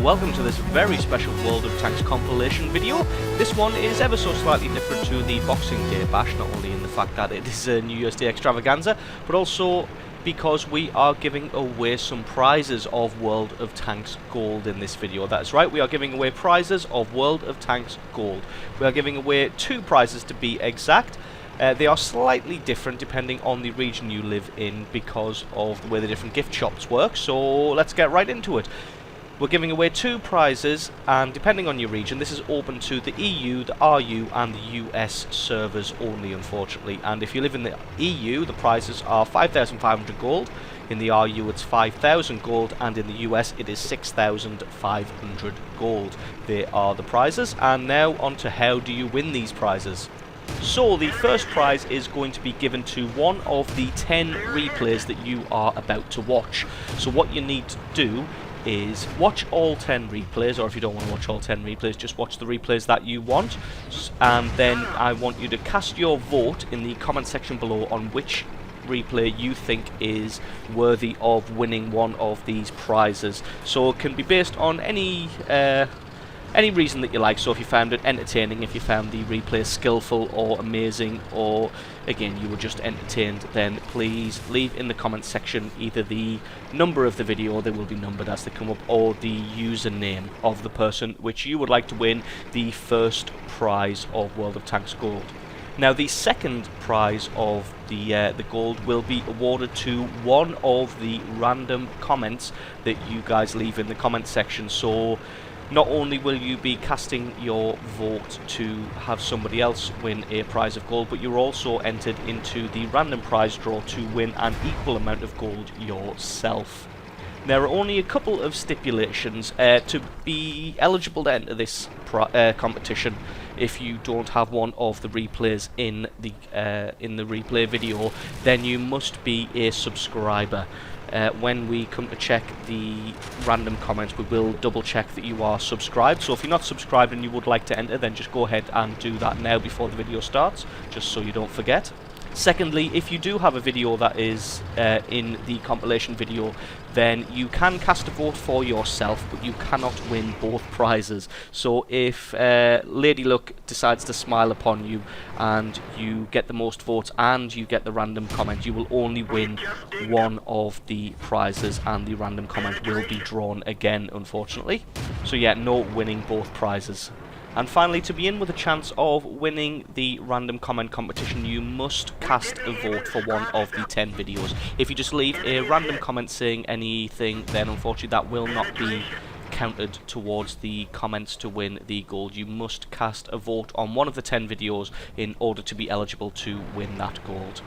welcome to this very special World of Tanks compilation video. This one is ever so slightly different to the Boxing Day bash, not only in the fact that it is a New Year's Day Extravaganza, but also because we are giving away some prizes of World of Tanks Gold in this video. That's right, we are giving away prizes of World of Tanks Gold. We are giving away 2 prizes to be exact. They are slightly different depending on the region you live in because of the way the different gift shops work, so let's get right into it. We're giving away 2 prizes, and depending on your region, this is open to the EU, the RU and the US servers only, unfortunately. And if you live in the EU, the prizes are 5,500 gold, in the RU it's 5,000 gold, and in the US it is 6,500 gold. They are the prizes, and now on to how do you win these prizes. So the first prize is going to be given to one of the 10 replays that you are about to watch. So what you need to do is watch all 10 replays, or if you don't want to watch all 10 replays, just watch the replays that you want, and then I want you to cast your vote in the comment section below on which replay you think is worthy of winning one of these prizes. So it can be based on any reason that you like. So if you found it entertaining, if you found the replay skillful or amazing, or again you were just entertained, then please leave in the comments section either the number of the video, they will be numbered as they come up, or the username of the person which you would like to win the first prize of World of Tanks Gold. Now the second prize of the gold will be awarded to one of the random comments that you guys leave in the comment section. So not only will you be casting your vote to have somebody else win a prize of gold, but you're also entered into the random prize draw to win an equal amount of gold yourself. There are only a couple of stipulations to be eligible to enter this competition. If you don't have one of the replays in the replay video, then you must be a subscriber. When we come to check the random comments, we will double check that you are subscribed. So if you're not subscribed and you would like to enter, then just go ahead and do that now before the video starts, just so you don't forget. Secondly, if you do have a video that is in the compilation video, then you can cast a vote for yourself, but you cannot win both prizes. So if Lady Luck decides to smile upon you and you get the most votes and you get the random comment, you will only win one of the prizes, and the random comment will be drawn again, unfortunately. So yeah, no winning both prizes. And finally, to be in with a chance of winning the random comment competition, you must cast a vote for one of the 10 videos. If you just leave a random comment saying anything, then unfortunately that will not be counted towards the comments to win the gold. You must cast a vote on one of the 10 videos in order to be eligible to win that gold.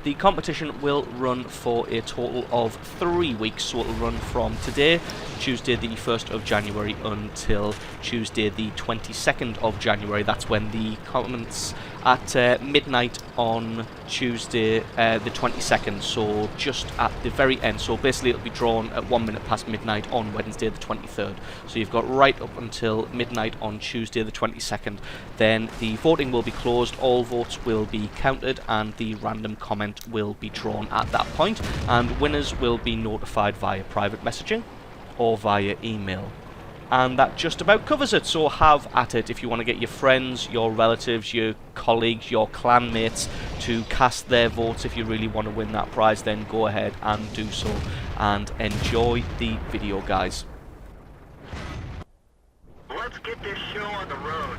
The competition will run for a total of 3 weeks, so it will run from today, Tuesday the 1st of January, until Tuesday the 22nd of January. That's when the comments at midnight on Tuesday the 22nd, so just at the very end. So basically it'll be drawn at 1 minute past midnight on Wednesday the 23rd. So you've got right up until midnight on Tuesday the 22nd. Then the voting will be closed, all votes will be counted, and the random comment will be drawn at that point, and winners will be notified via private messaging or via email. And that just about covers it, so have at it. If you want to get your friends, your relatives, your colleagues, your clanmates to cast their votes, if you really want to win that prize, then go ahead and do so, and enjoy the video, guys. Let's get this show on the road.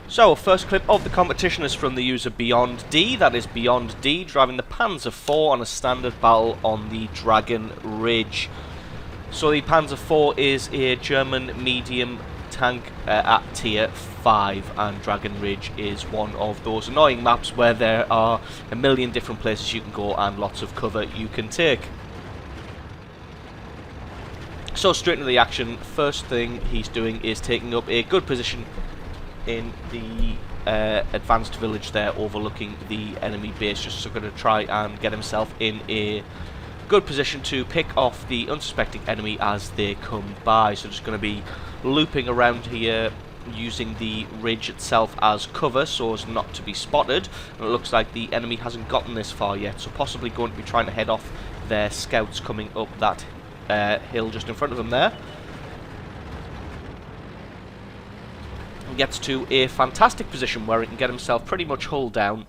So, first clip of the competition is from the user Beyond D. That is Beyond D driving the Panzer IV on a standard battle on the Dragon Ridge. So the Panzer IV is a German medium tank at tier 5, and Dragon Ridge is one of those annoying maps where there are a million different places you can go and lots of cover you can take. So straight into the action. First thing he's doing is taking up a good position in the advanced village there overlooking the enemy base, just so going to try and get himself in a good position to pick off the unsuspecting enemy as they come by. So just going to be looping around here using the ridge itself as cover so as not to be spotted, and it looks like the enemy hasn't gotten this far yet, so possibly going to be trying to head off their scouts coming up that hill just in front of them there. gets to a fantastic position where he can get himself pretty much hull down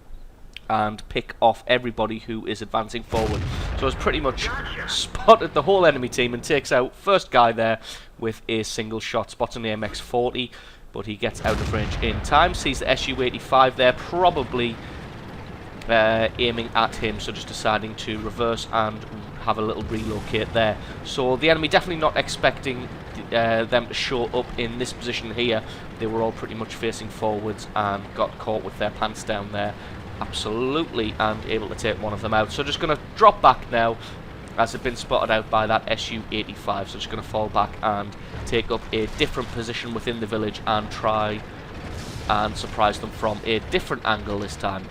and pick off everybody who is advancing forward. So it's pretty much spotted the whole enemy team and takes out first guy there with a single shot. Spots on the MX-40, but he gets out of range in time. Sees the Su-85 there, probably aiming at him, so just deciding to reverse and have a little relocate there. So the enemy definitely not expecting them to show up in this position here. They were all pretty much facing forwards and got caught with their pants down there. Absolutely, and able to take one of them out. So just going to drop back now as they've been spotted out by that Su-85. So just going to fall back and take up a different position within the village and try and surprise them from a different angle this time.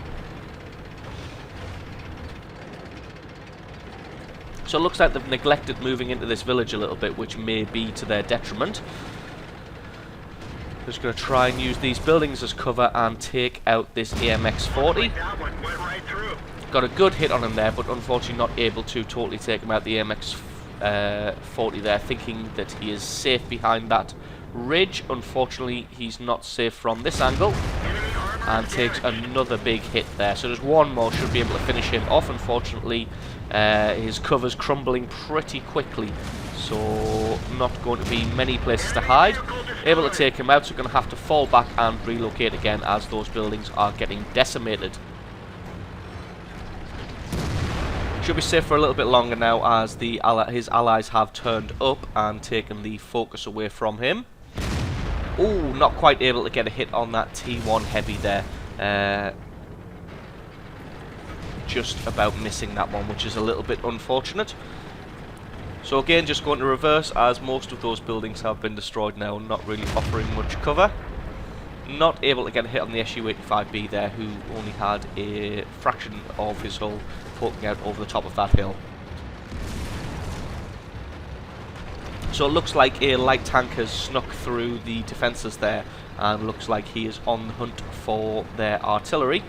So it looks like they've neglected moving into this village a little bit, which may be to their detriment. Just going to try and use these buildings as cover and take out this AMX-40. Got a good hit on him there, but unfortunately not able to totally take him out. The AMX-40 there, thinking that he is safe behind that ridge. Unfortunately, he's not safe from this angle, and takes another big hit there. So just one more should be able to finish him off. Unfortunately, his cover's crumbling pretty quickly, so not going to be many places to hide. Able to take him out, so going to have to fall back and relocate again as those buildings are getting decimated. Should be safe for a little bit longer now, as his allies have turned up and taken the focus away from him. Ooh, not quite able to get a hit on that T1 heavy there. Just about missing that one, which is a little bit unfortunate. So again, just going to reverse, as most of those buildings have been destroyed now, not really offering much cover. Not able to get a hit on the Su-85B there, who only had a fraction of his hull poking out over the top of that hill. So it looks like a light tank has snuck through the defences there, and looks like he is on the hunt for their artillery.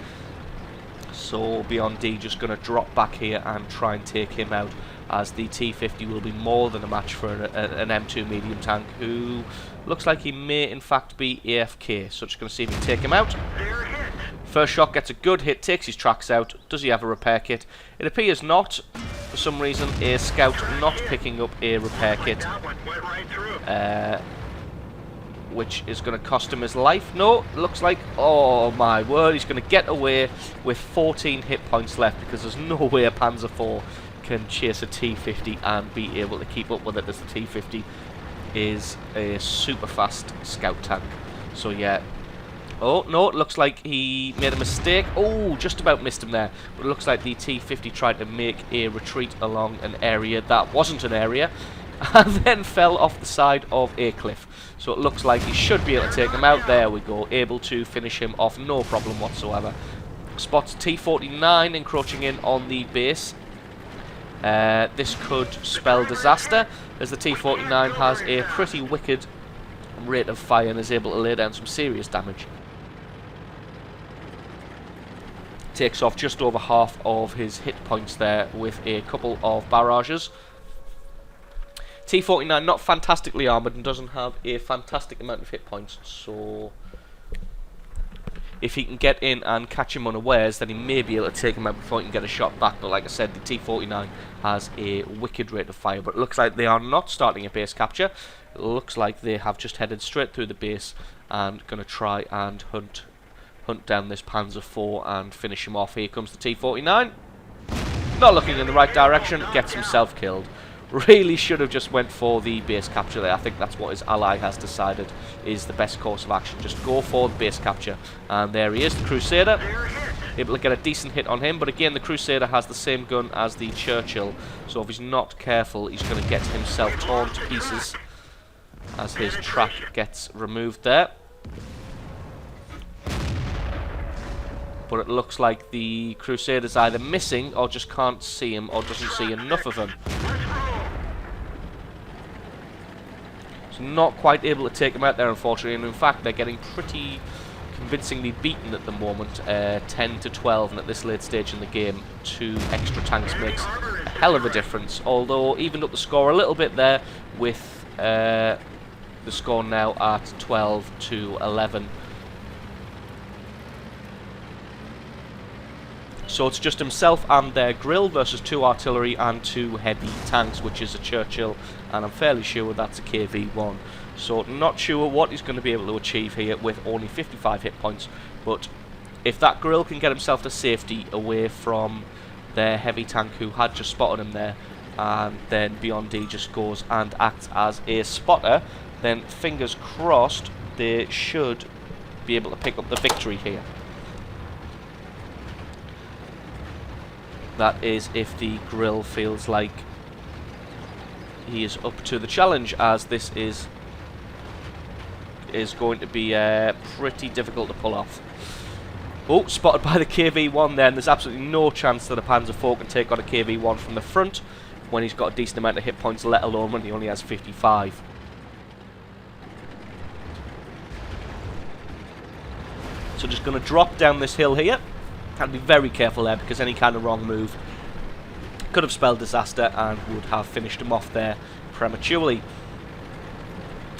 So Beyond D just going to drop back here and try and take him out, as the T-50 will be more than a match for an M2 medium tank, who looks like he may in fact be AFK. So just going to see if we can take him out. First shot gets a good hit, takes his tracks out. Does he have a repair kit? It appears not. For some reason, a scout not picking up a repair kit, which is going to cost him his life. No, looks like, oh my word, he's going to get away with 14 hit points left, because there's no way a Panzer IV can chase a T-50 and be able to keep up with it, as the T-50 is a super fast scout tank. So yeah. Oh no, it looks like he made a mistake. Oh, just about missed him there. But it looks like the T-50 tried to make a retreat along an area that wasn't an area, and then fell off the side of a cliff. So it looks like he should be able to take him out. There we go, able to finish him off, no problem whatsoever. Spots T-49 encroaching in on the base. This could spell disaster, as the T-49 has a pretty wicked rate of fire and is able to lay down some serious damage. Takes off just over half of his hit points there with a couple of barrages. T-49 not fantastically armoured and doesn't have a fantastic amount of hit points, so if he can get in and catch him unawares, then he may be able to take him out before he can get a shot back. But like I said, the T-49 has a wicked rate of fire. But it looks like they are not starting a base capture. It looks like they have just headed straight through the base and going to try and hunt down this Panzer IV and finish him off. Here comes the T-49. Not looking in the right direction, gets himself killed. Really should have just went for the base capture there. I think that's what his ally has decided is the best course of action. Just go for the base capture. And there he is, the Crusader. Able to get a decent hit on him, but again the Crusader has the same gun as the Churchill, so if he's not careful he's going to get himself torn to pieces as his track gets removed there. But it looks like the Crusader's either missing or just can't see him or doesn't see enough of him. So not quite able to take him out there, unfortunately, and in fact they're getting pretty convincingly beaten at the moment, 10 to 12, and at this late stage in the game 2 extra tanks makes a hell of a difference, although evened up the score a little bit there with the score now at 12-11. So it's just himself and their grill versus 2 artillery and 2 heavy tanks, which is a Churchill, and I'm fairly sure that's a KV-1. So not sure what he's going to be able to achieve here with only 55 hit points, but if that grill can get himself to safety away from their heavy tank who had just spotted him there, and then Beyond D just goes and acts as a spotter, then fingers crossed they should be able to pick up the victory here. That is if the grill feels like he is up to the challenge, as this is going to be pretty difficult to pull off. Oh, spotted by the KV-1 there, and there's absolutely no chance that a Panzer IV can take on a KV-1 from the front when he's got a decent amount of hit points, let alone when he only has 55. So just going to drop down this hill here. Have to be very careful there, because any kind of wrong move could have spelled disaster and would have finished him off there prematurely.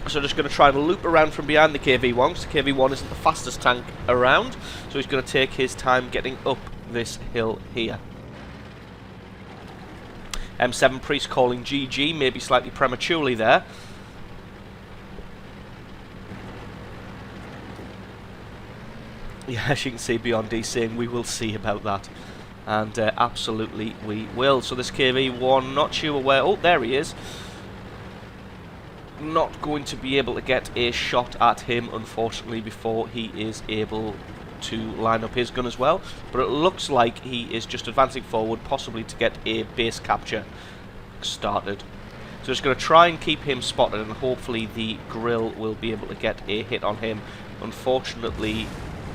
So just going to try and loop around from behind the KV-1, because the KV-1 isn't the fastest tank around, so he's going to take his time getting up this hill here. M7 Priest calling GG, maybe slightly prematurely there. Yeah, as you can see, Beyond D saying we will see about that. And absolutely we will. So this KV-1, not sure where... Oh, there he is. Not going to be able to get a shot at him, unfortunately, before he is able to line up his gun as well. But it looks like he is just advancing forward, possibly to get a base capture started. So just going to try and keep him spotted, and hopefully the grill will be able to get a hit on him. Unfortunately,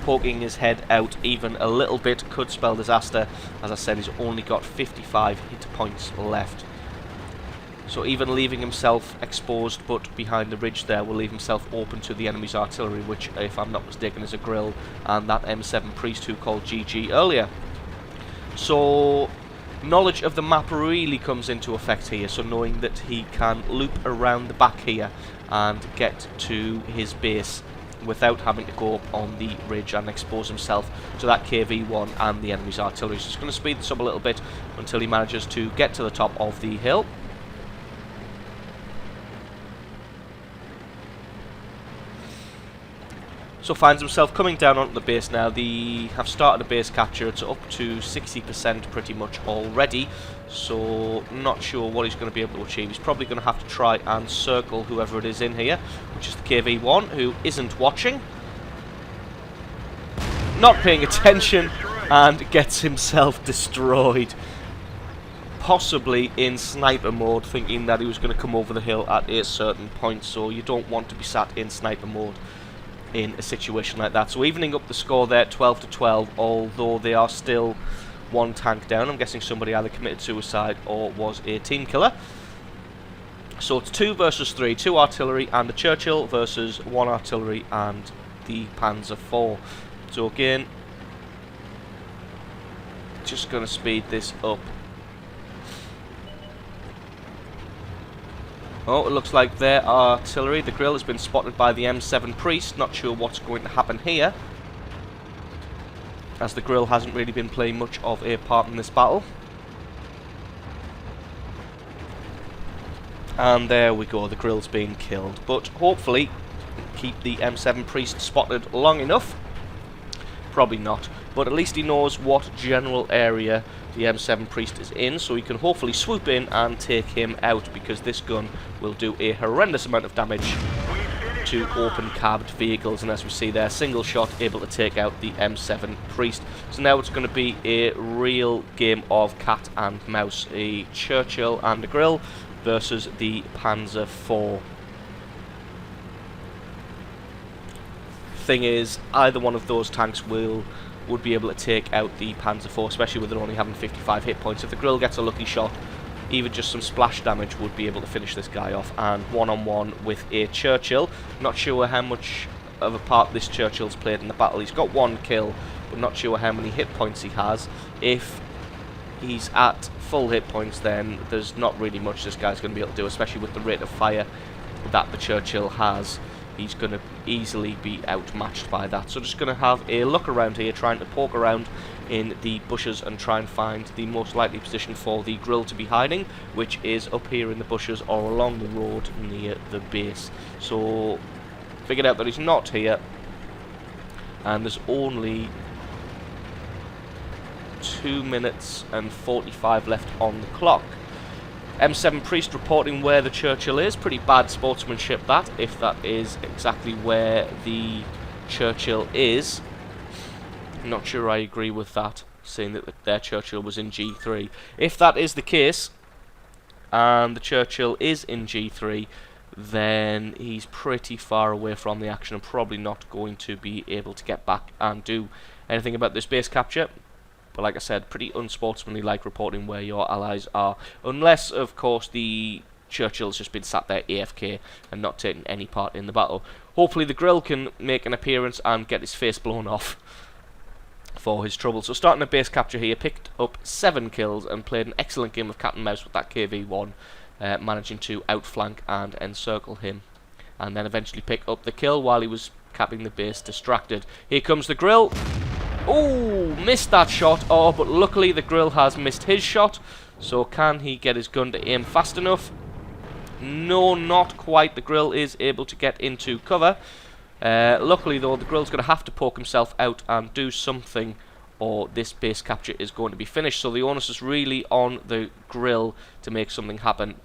poking his head out even a little bit could spell disaster. As I said, he's only got 55 hit points left. So even leaving himself exposed but behind the ridge there will leave himself open to the enemy's artillery, which, if I'm not mistaken, is a grill and that M7 Priest who called GG earlier. So knowledge of the map really comes into effect here, so knowing that he can loop around the back here and get to his base without having to go up on the ridge and expose himself to that KV-1 and the enemy's artillery. So just going to speed this up a little bit until he manages to get to the top of the hill. So finds himself coming down onto the base now. They have started a base capture. It's up to 60% pretty much already. So not sure what he's going to be able to achieve. He's probably going to have to try and circle whoever it is in here, which is the KV-1, who isn't watching, not paying attention, and gets himself destroyed. Possibly in sniper mode, thinking that he was going to come over the hill at a certain point. So you don't want to be sat in sniper mode in a situation like that. So evening up the score there, 12-12, although they are still one tank down. I'm guessing somebody either committed suicide or was a team killer. So it's 2 versus 3, 2 artillery and the Churchill versus 1 artillery and the Panzer IV. So again, just going to speed this up. Oh, it looks like their artillery, the grill, has been spotted by the M7 Priest. Not sure what's going to happen here, as the grill hasn't really been playing much of a part in this battle. And there we go, the grill's being killed. But hopefully keep the M7 Priest spotted long enough. Probably not, but at least he knows what general area the M7 Priest is in, so he can hopefully swoop in and take him out, because this gun will do a horrendous amount of damage to open cabbed vehicles. And as we see there, single shot able to take out the M7 Priest. So now it's going to be a real game of cat and mouse, a Churchill and a grill versus the Panzer IV. Thing is, either one of those tanks would be able to take out the Panzer IV, especially with it only having 55 hit points. If the grill gets a lucky shot, even just some splash damage would be able to finish this guy off. And one-on-one with a Churchill. Not sure how much of a part this Churchill's played in the battle. He's got 1 kill, but not sure how many hit points he has. If he's at full hit points, then there's not really much this guy's going to be able to do, especially with the rate of fire that the Churchill has, he's going to easily be outmatched by that. So just going to have a look around here, trying to poke around in the bushes and try and find the most likely position for the grill to be hiding, which is up here in the bushes or along the road near the base. So figured out that he's not here, and there's only 2 minutes and 45 left on the clock. M7 Priest reporting where the Churchill is. Pretty bad sportsmanship that, if that is exactly where the Churchill is. I'm not sure I agree with that, saying that their Churchill was in G3. If that is the case, and the Churchill is in G3, then he's pretty far away from the action and probably not going to be able to get back and do anything about this base capture. But like I said, pretty unsportsmanly-like reporting where your allies are. Unless, of course, the Churchill's just been sat there AFK and not taking any part in the battle. Hopefully the grill can make an appearance and get his face blown off for his trouble. So starting a base capture here, picked up 7 kills and played an excellent game of cat and mouse with that KV-1, managing to outflank and encircle him. And then eventually pick up the kill while he was capping the base distracted. Here comes the grill. Oh, missed that shot. Oh, but luckily the grill has missed his shot. So can he get his gun to aim fast enough? No, not quite. The grill is able to get into cover. Luckily though, the grill's going to have to poke himself out and do something, or this base capture is going to be finished. So the onus is really on the grill to make something happen.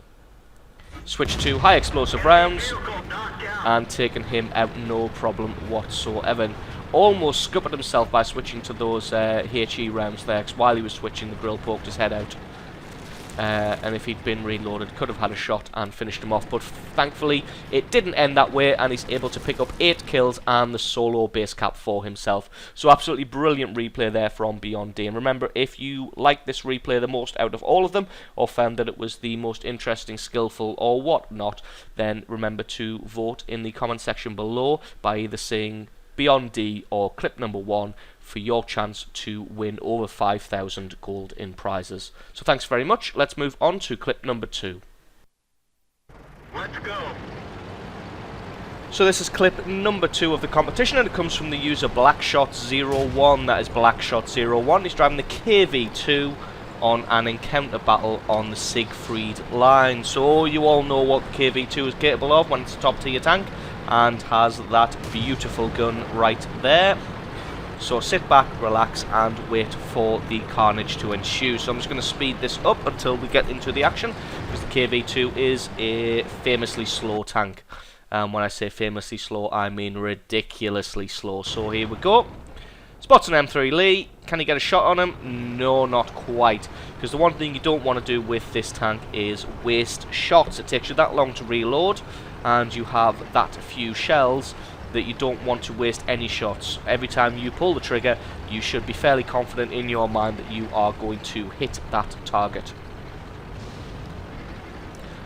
Switch to high explosive rounds and taking him out no problem whatsoever. Almost scuppered himself by switching to those HE rounds there, because while he was switching, the grill poked his head out. And if he'd been reloaded, could have had a shot and finished him off. But thankfully, it didn't end that way, and he's able to pick up 8 kills and the solo base cap for himself. So absolutely brilliant replay there from Beyond D. And remember, if you liked this replay the most out of all of them, or found that it was the most interesting, skillful, or whatnot, then remember to vote in the comment section below by either saying Beyond D or clip number 1 for your chance to win over 5,000 gold in prizes. So thanks very much. Let's move on to clip number 2. Let's go. So this is clip number 2 of the competition, and it comes from the user Blackshot01. That is Blackshot01. He's driving the KV2 on an encounter battle on the Siegfried line. So you all know what the KV2 is capable of when it's a top tier tank, and has that beautiful gun right there. So sit back, relax, and wait for the carnage to ensue. So I'm just going to speed this up until we get into the action, because the KV2 is a famously slow tank. When I say famously slow, I mean ridiculously slow. So here we go. Spots an M3 Lee. Can he get a shot on him? No, not quite. Because the one thing you don't want to do with this tank is waste shots. It takes you that long to reload, and you have that few shells that you don't want to waste any shots. Every time you pull the trigger, you should be fairly confident in your mind that you are going to hit that target.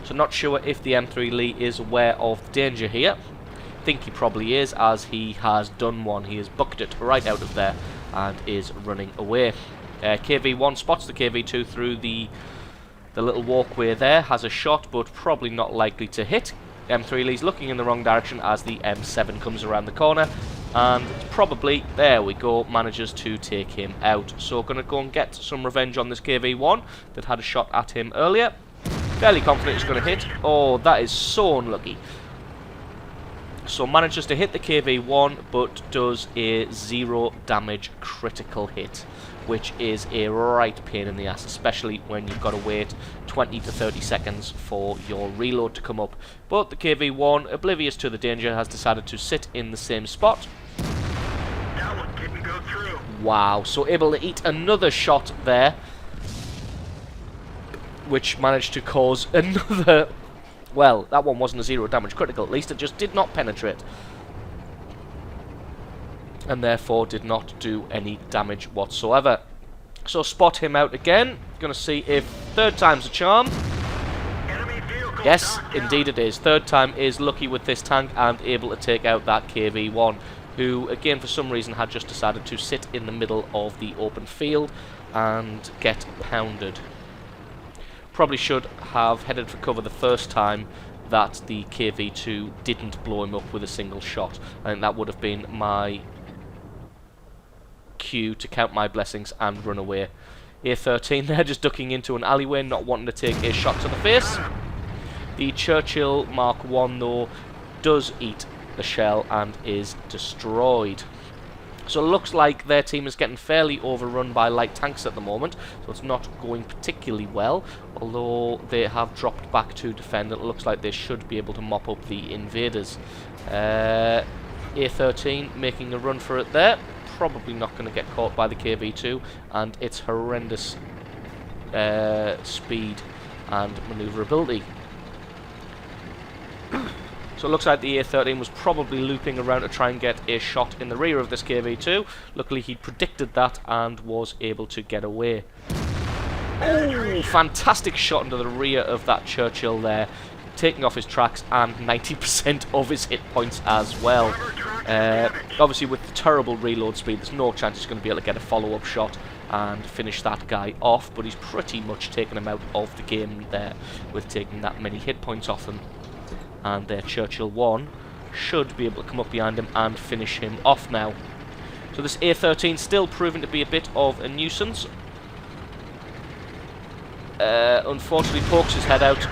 So not sure if the M3 Lee is aware of the danger here. I think he probably is, as he has done one. He has bucked it right out of there and is running away. KV1 spots the KV2 through the little walkway there, has a shot, but probably not likely to hit. M3 Lee's looking in the wrong direction as the M7 comes around the corner, and probably, there we go, manages to take him out. So going to go and get some revenge on this KV1 that had a shot at him earlier. Fairly confident he's going to hit. Oh, that is so unlucky. So manages to hit the KV1, but does a 0 damage critical hit, which is a right pain in the ass, especially when you've got to wait 20 to 30 seconds for your reload to come up. But the KV1, oblivious to the danger, has decided to sit in the same spot. That one didn't go through. Wow, so able to eat another shot there, which managed to cause another... Well, that one wasn't a 0 damage critical, at least it just did not penetrate, and therefore did not do any damage whatsoever. So spot him out again. Gonna see if third time's a charm. Enemy vehicle Yes, knocked down. indeed it is. Third time is lucky with this tank and able to take out that KV1, who again for some reason had just decided to sit in the middle of the open field and get pounded. Probably should have headed for cover the first time that the KV-2 didn't blow him up with a single shot. I think that would have been my cue to count my blessings and run away. A13 there, just ducking into an alleyway, not wanting to take a shot to the face. The Churchill Mark I, though, does eat the shell and is destroyed. So it looks like their team is getting fairly overrun by light tanks at the moment, so it's not going particularly well, although they have dropped back to defend. It looks like they should be able to mop up the invaders. A13 making a run for it there, probably not going to get caught by the KV-2 and its horrendous speed and manoeuvrability. So it looks like the A13 was probably looping around to try and get a shot in the rear of this KV-2. Luckily he'd predicted that and was able to get away. Oh, fantastic shot into the rear of that Churchill there, taking off his tracks and 90% of his hit points as well. Obviously with the terrible reload speed, there's no chance he's going to be able to get a follow-up shot and finish that guy off, but he's pretty much taken him out of the game there with taking that many hit points off him. And their Churchill 1 should be able to come up behind him and finish him off now. So this A13 still proving to be a bit of a nuisance. Unfortunately pokes his head out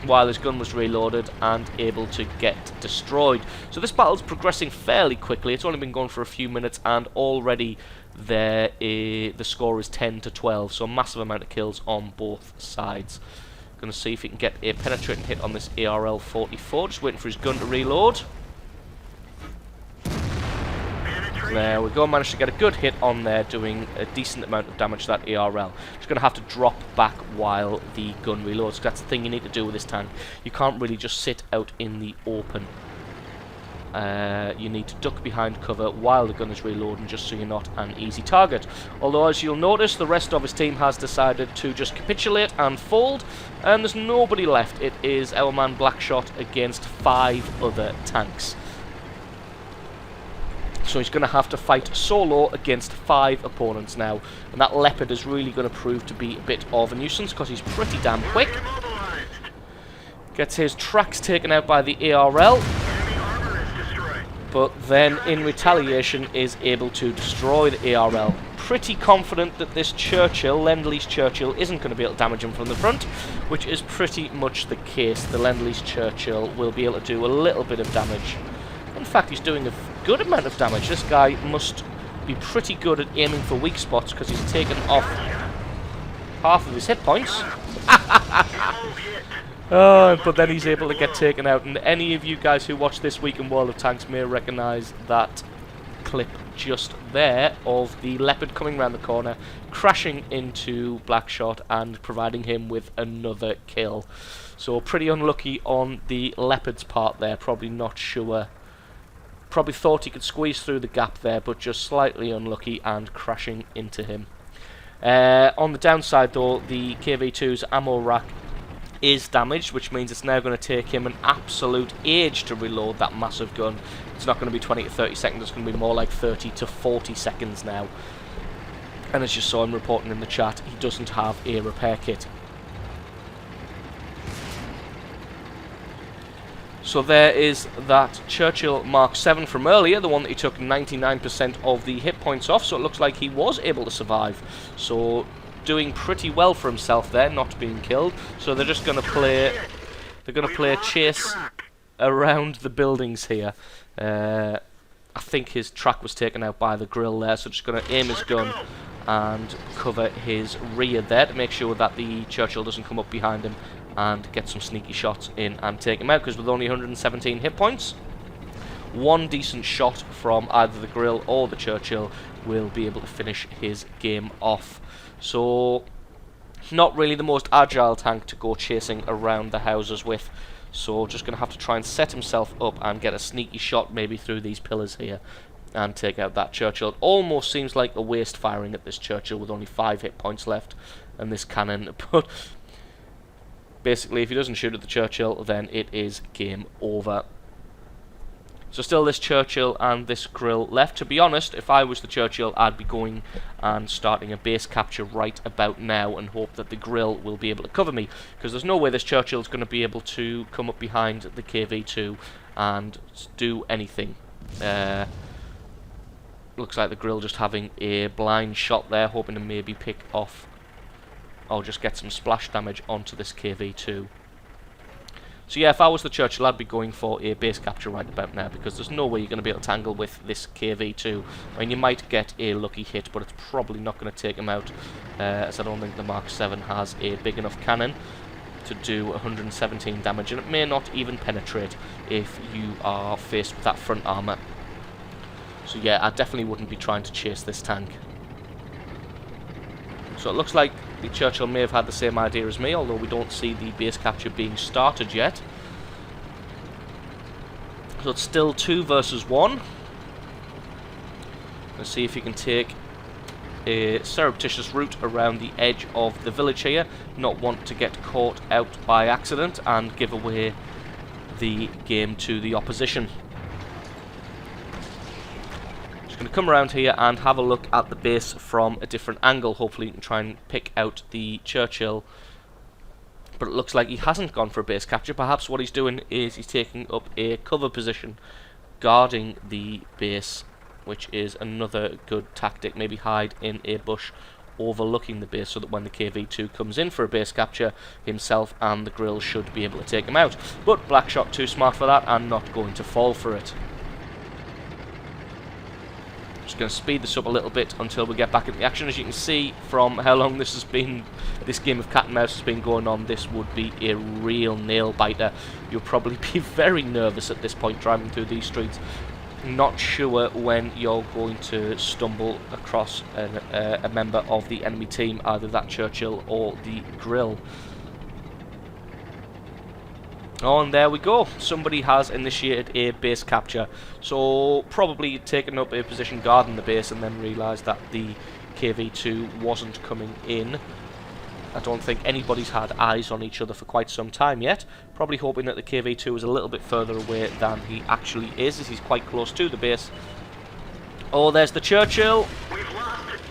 while his gun was reloaded and able to get destroyed. So this battle's progressing fairly quickly. It's only been going for a few minutes and already the score is 10-12, so a massive amount of kills on both sides. Going to see if he can get a penetrating hit on this ARL-44. Just waiting for his gun to reload. There we go. Managed to get a good hit on there, doing a decent amount of damage to that ARL. Just going to have to drop back while the gun reloads. That's the thing you need to do with this tank. You can't really just sit out in the open. You need to duck behind cover while the gun is reloading, just so you're not an easy target. Although, as you'll notice, the rest of his team has decided to just capitulate and fold, and there's nobody left. It is our man Blackshot against 5 other tanks. So he's going to have to fight solo against 5 opponents now, and that Leopard is really going to prove to be a bit of a nuisance because he's pretty damn quick. Gets his tracks taken out by the ARL, but then in retaliation is able to destroy the ARL. Pretty confident that this Churchill, Lend-Lease Churchill, isn't going to be able to damage him from the front, which is pretty much the case. The Lend-Lease Churchill will be able to do a little bit of damage. In fact, he's doing a good amount of damage. This guy must be pretty good at aiming for weak spots because he's taken off half of his hit points. But then he's able to get taken out, and any of you guys who watch This Week in World of Tanks may recognise that clip just there of the Leopard coming around the corner, crashing into Blackshot and providing him with another kill. So pretty unlucky on the Leopard's part there, probably not sure. Probably thought he could squeeze through the gap there, but just slightly unlucky and crashing into him. On the downside though, the KV-2's ammo rack is damaged, which means it's now going to take him an absolute age to reload that massive gun. It's not going to be 20 to 30 seconds, it's going to be more like 30 to 40 seconds now. And as you saw him reporting in the chat, he doesn't have a repair kit. So there is that Churchill Mark VII from earlier, the one that he took 99% of the hit points off, so it looks like he was able to survive. So doing pretty well for himself there, not being killed. So they're just going to play, chase around the buildings here. I think his track was taken out by the grill there, so just going to aim his gun and cover his rear there to make sure that the Churchill doesn't come up behind him and get some sneaky shots in and take him out, because with only 117 hit points, one decent shot from either the grill or the Churchill will be able to finish his game off. So not really the most agile tank to go chasing around the houses with, so just going to have to try and set himself up and get a sneaky shot maybe through these pillars here and take out that Churchill. It almost seems like a waste firing at this Churchill with only 5 hit points left and this cannon, but basically if he doesn't shoot at the Churchill then it is game over. So still this Churchill and this Grill left. To be honest, if I was the Churchill, I'd be going and starting a base capture right about now and hope that the Grill will be able to cover me, because there's no way this Churchill's going to be able to come up behind the KV-2 and do anything. Looks like the Grill just having a blind shot there, hoping to maybe pick off or just get some splash damage onto this KV-2. So yeah, if I was the Churchill, I'd be going for a base capture right about now, because there's no way you're going to be able to tangle with this KV-2. I mean, you might get a lucky hit, but it's probably not going to take him out, as I don't think the Mark VII has a big enough cannon to do 117 damage, and it may not even penetrate if you are faced with that front armour. So yeah, I definitely wouldn't be trying to chase this tank. So it looks like the Churchill may have had the same idea as me, although we don't see the base capture being started yet. So it's still 2 versus 1. Let's see if he can take a surreptitious route around the edge of the village here, not want to get caught out by accident and give away the game to the opposition. Going to come around here and have a look at the base from a different angle. Hopefully you can try and pick out the Churchill, but it looks like he hasn't gone for a base capture. Perhaps what he's doing is he's taking up a cover position guarding the base, which is another good tactic. Maybe hide in a bush overlooking the base so that when the KV-2 comes in for a base capture, himself and the Grill should be able to take him out. But Blackshot too smart for that and not going to fall for it. Just going to speed this up a little bit until we get back into the action. As you can see from how long this game of cat and mouse has been going on, this would be a real nail biter. You'll probably be very nervous at this point driving through these streets, not sure when you're going to stumble across a member of the enemy team, either that Churchill or the Grill. Oh, and there we go. Somebody has initiated a base capture. So, probably taken up a position guarding the base and then realised that the KV-2 wasn't coming in. I don't think anybody's had eyes on each other for quite some time yet. Probably hoping that the KV-2 is a little bit further away than he actually is, as he's quite close to the base. Oh, there's the Churchill. We've lost it.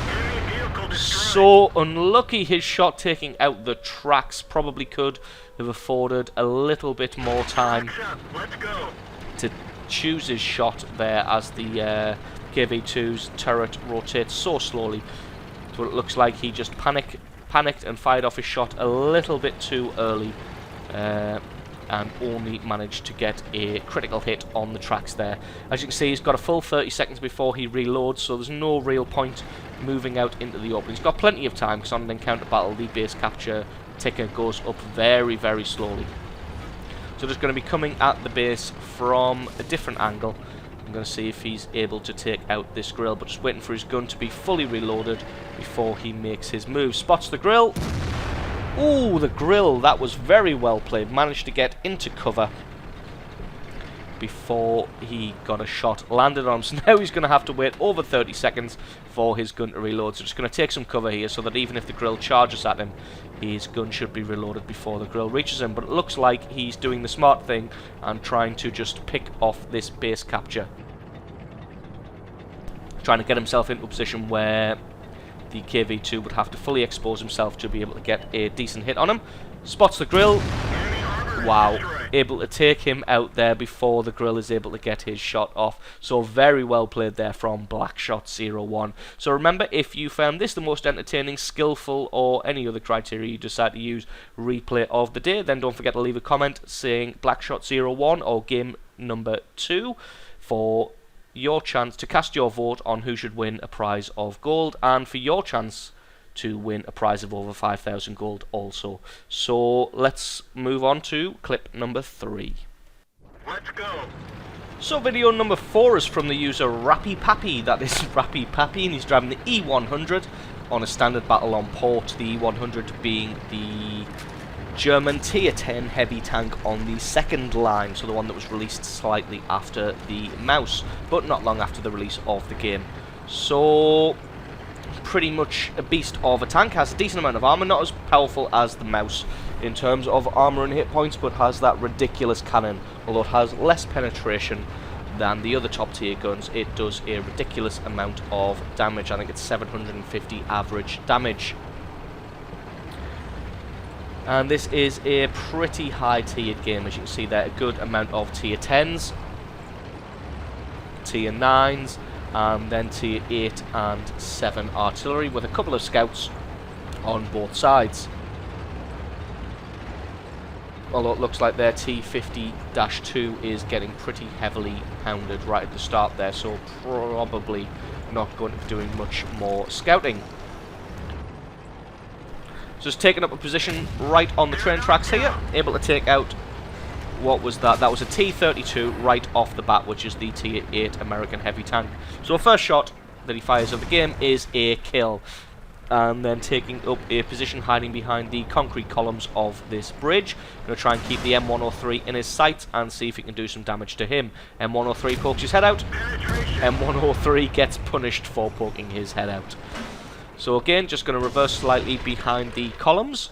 Enemy vehicle destroyed. So unlucky, his shot taking out the tracks. Probably could have afforded a little bit more time Let's go. to choose his shot there, as the KV-2's turret rotates so slowly. So it looks like he just panicked and fired off his shot a little bit too early, and only managed to get a critical hit on the tracks there. As you can see, he's got a full 30 seconds before he reloads, so there's no real point moving out into the open. He's got plenty of time, because on an encounter battle the base capture ticker goes up very, very slowly. So just going to be coming at the base from a different angle. I'm going to see if he's able to take out this Grill, but just waiting for his gun to be fully reloaded before he makes his move. Spots the Grill. Ooh, the Grill, that was very well played. Managed to get into cover before he got a shot landed on him. So now he's going to have to wait over 30 seconds for his gun to reload. So just going to take some cover here so that even if the Grill charges at him, his gun should be reloaded before the Grill reaches him. But it looks like he's doing the smart thing and trying to just pick off this base capture, trying to get himself into a position where the KV-2 would have to fully expose himself to be able to get a decent hit on him. Spots the Grill. Wow, able to take him out there before the Grill is able to get his shot off. So very well played there from Blackshot01. So remember, if you found this the most entertaining, skillful, or any other criteria you decide to use, replay of the day, then don't forget to leave a comment saying Blackshot01 or game number 2 for your chance to cast your vote on who should win a prize of gold, and for your chance to win a prize of over 5,000 gold also. So let's move on to clip number 3. Let's go. So video number 4 is from the user Rappy Pappy. That is Rappy Pappy, and he's driving the E100 on a standard battle on port. The E100 being the German Tier 10 heavy tank on the second line, so the one that was released slightly after the Mouse, but not long after the release of the game. So pretty much a beast of a tank, has a decent amount of armor, not as powerful as the Mouse in terms of armor and hit points, but has that ridiculous cannon, although it has less penetration than the other top tier guns, it does a ridiculous amount of damage. I think it's 750 average damage. And this is a pretty high tiered game, as you can see there. A good amount of tier 10s, tier 9s, and then tier 8 and 7 artillery, with a couple of scouts on both sides. Although it looks like their T50-2 is getting pretty heavily hounded right at the start there, so probably not going to be doing much more scouting. Just taking up a position right on the train tracks here, able to take out, what was that? That was a T-32 right off the bat, which is the Tier 8 American heavy tank. So first shot that he fires of the game is a kill. And then taking up a position hiding behind the concrete columns of this bridge. Going to try and keep the M103 in his sights and see if he can do some damage to him. M103 pokes his head out. M103 gets punished for poking his head out. So again, just going to reverse slightly behind the columns.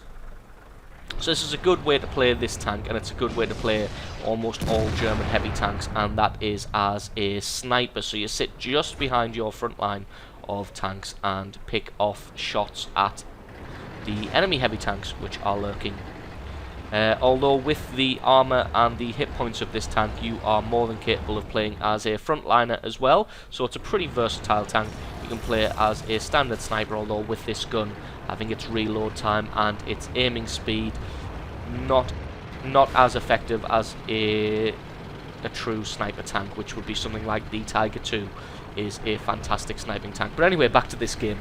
So this is a good way to play this tank, and it's a good way to play almost all German heavy tanks, and that is as a sniper. So you sit just behind your front line of tanks and pick off shots at the enemy heavy tanks which are lurking. Although with the armour and the hit points of this tank, you are more than capable of playing as a frontliner as well, so it's a pretty versatile tank. You can play as a standard sniper, although with this gun having its reload time and its aiming speed not as effective as a true sniper tank, which would be something like the Tiger II is a fantastic sniping tank. But anyway, back to this game.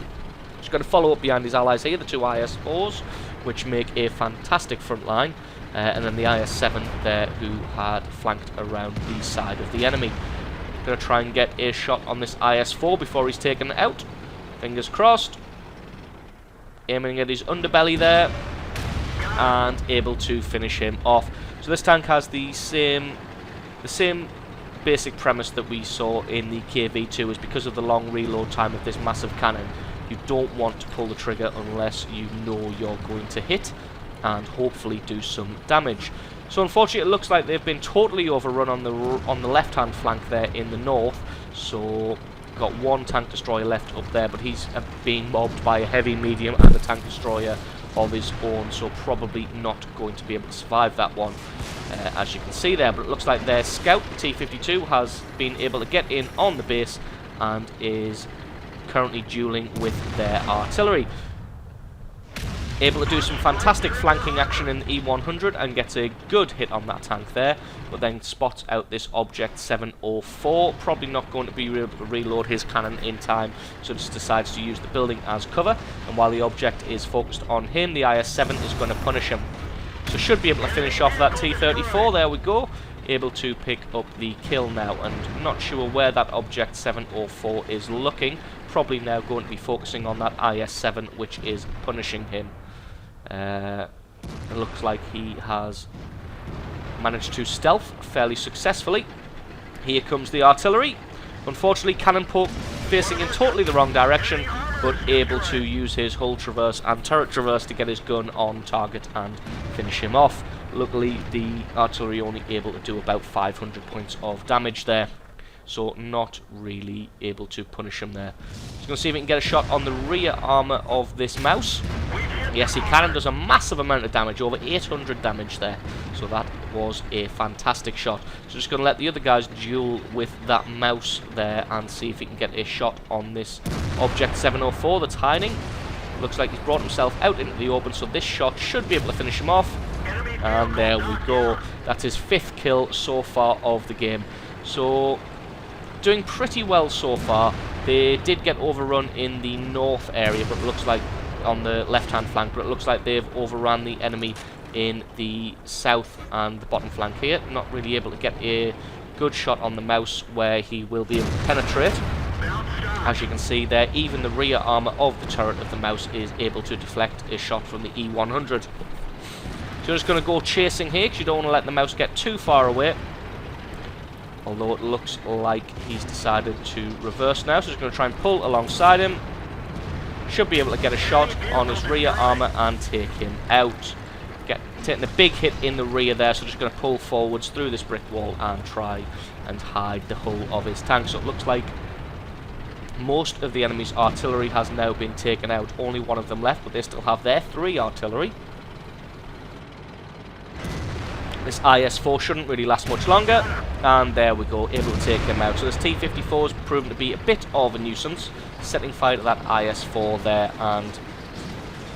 Just going to follow up behind his allies here, the two IS-4s, which make a fantastic front line, and then the IS-7 there, who had flanked around the side of the enemy. Going to try and get a shot on this IS-4 before he's taken out. Fingers crossed. Aiming at his underbelly there, and able to finish him off. So this tank has the same basic premise that we saw in the KV-2, is because of the long reload time of this massive cannon, you don't want to pull the trigger unless you know you're going to hit and hopefully do some damage. So unfortunately it looks like they've been totally overrun on the left hand flank there in the north. So got one tank destroyer left up there, but he's being mobbed by a heavy, medium and a tank destroyer of his own, so probably not going to be able to survive that one, as you can see there. But it looks like their scout, the T-52, has been able to get in on the base and is currently dueling with their artillery. Able to do some fantastic flanking action in the E100 and gets a good hit on that tank there, but then spots out this Object 704. Probably not going to be able to reload his cannon in time, so just decides to use the building as cover. And while the Object is focused on him, the IS-7 is going to punish him. So should be able to finish off that T-34. There we go. Able to pick up the kill now, and not sure where that Object 704 is looking. Probably now going to be focusing on that IS-7, which is punishing him. It looks like he has managed to stealth fairly successfully. Here comes the artillery. Unfortunately, cannon poke facing in totally the wrong direction, but able to use his hull traverse and turret traverse to get his gun on target and finish him off. Luckily, the artillery only able to do about 500 points of damage there, so not really able to punish him there. Just going to see if we can get a shot on the rear armour of this mouse. Yes, he can, and does a massive amount of damage, over 800 damage there. So that was a fantastic shot. So just going to let the other guys duel with that mouse there and see if he can get a shot on this Object 704 that's hiding. Looks like he's brought himself out into the open, so this shot should be able to finish him off. And there we go. That's his 5th kill so far of the game. So doing pretty well so far. They did get overrun in the north area, but it looks like on the left hand flank, but it looks like they've overrun the enemy in the south and the bottom flank here. Not really able to get a good shot on the mouse where he will be able to penetrate. As you can see there, even the rear armour of the turret of the mouse is able to deflect a shot from the E100. So you're just going to go chasing here because you don't want to let the mouse get too far away. Although it looks like he's decided to reverse now, so just going to try and pull alongside him. Should be able to get a shot on his rear armour and take him out. taking a big hit in the rear there, so just going to pull forwards through this brick wall and try and hide the hull of his tank. So it looks like most of the enemy's artillery has now been taken out. Only one of them left, but they still have their 3 artillery. This IS-4 shouldn't really last much longer, and there we go, able to take him out. So this T-54 has proven to be a bit of a nuisance, setting fire to that IS-4 there, and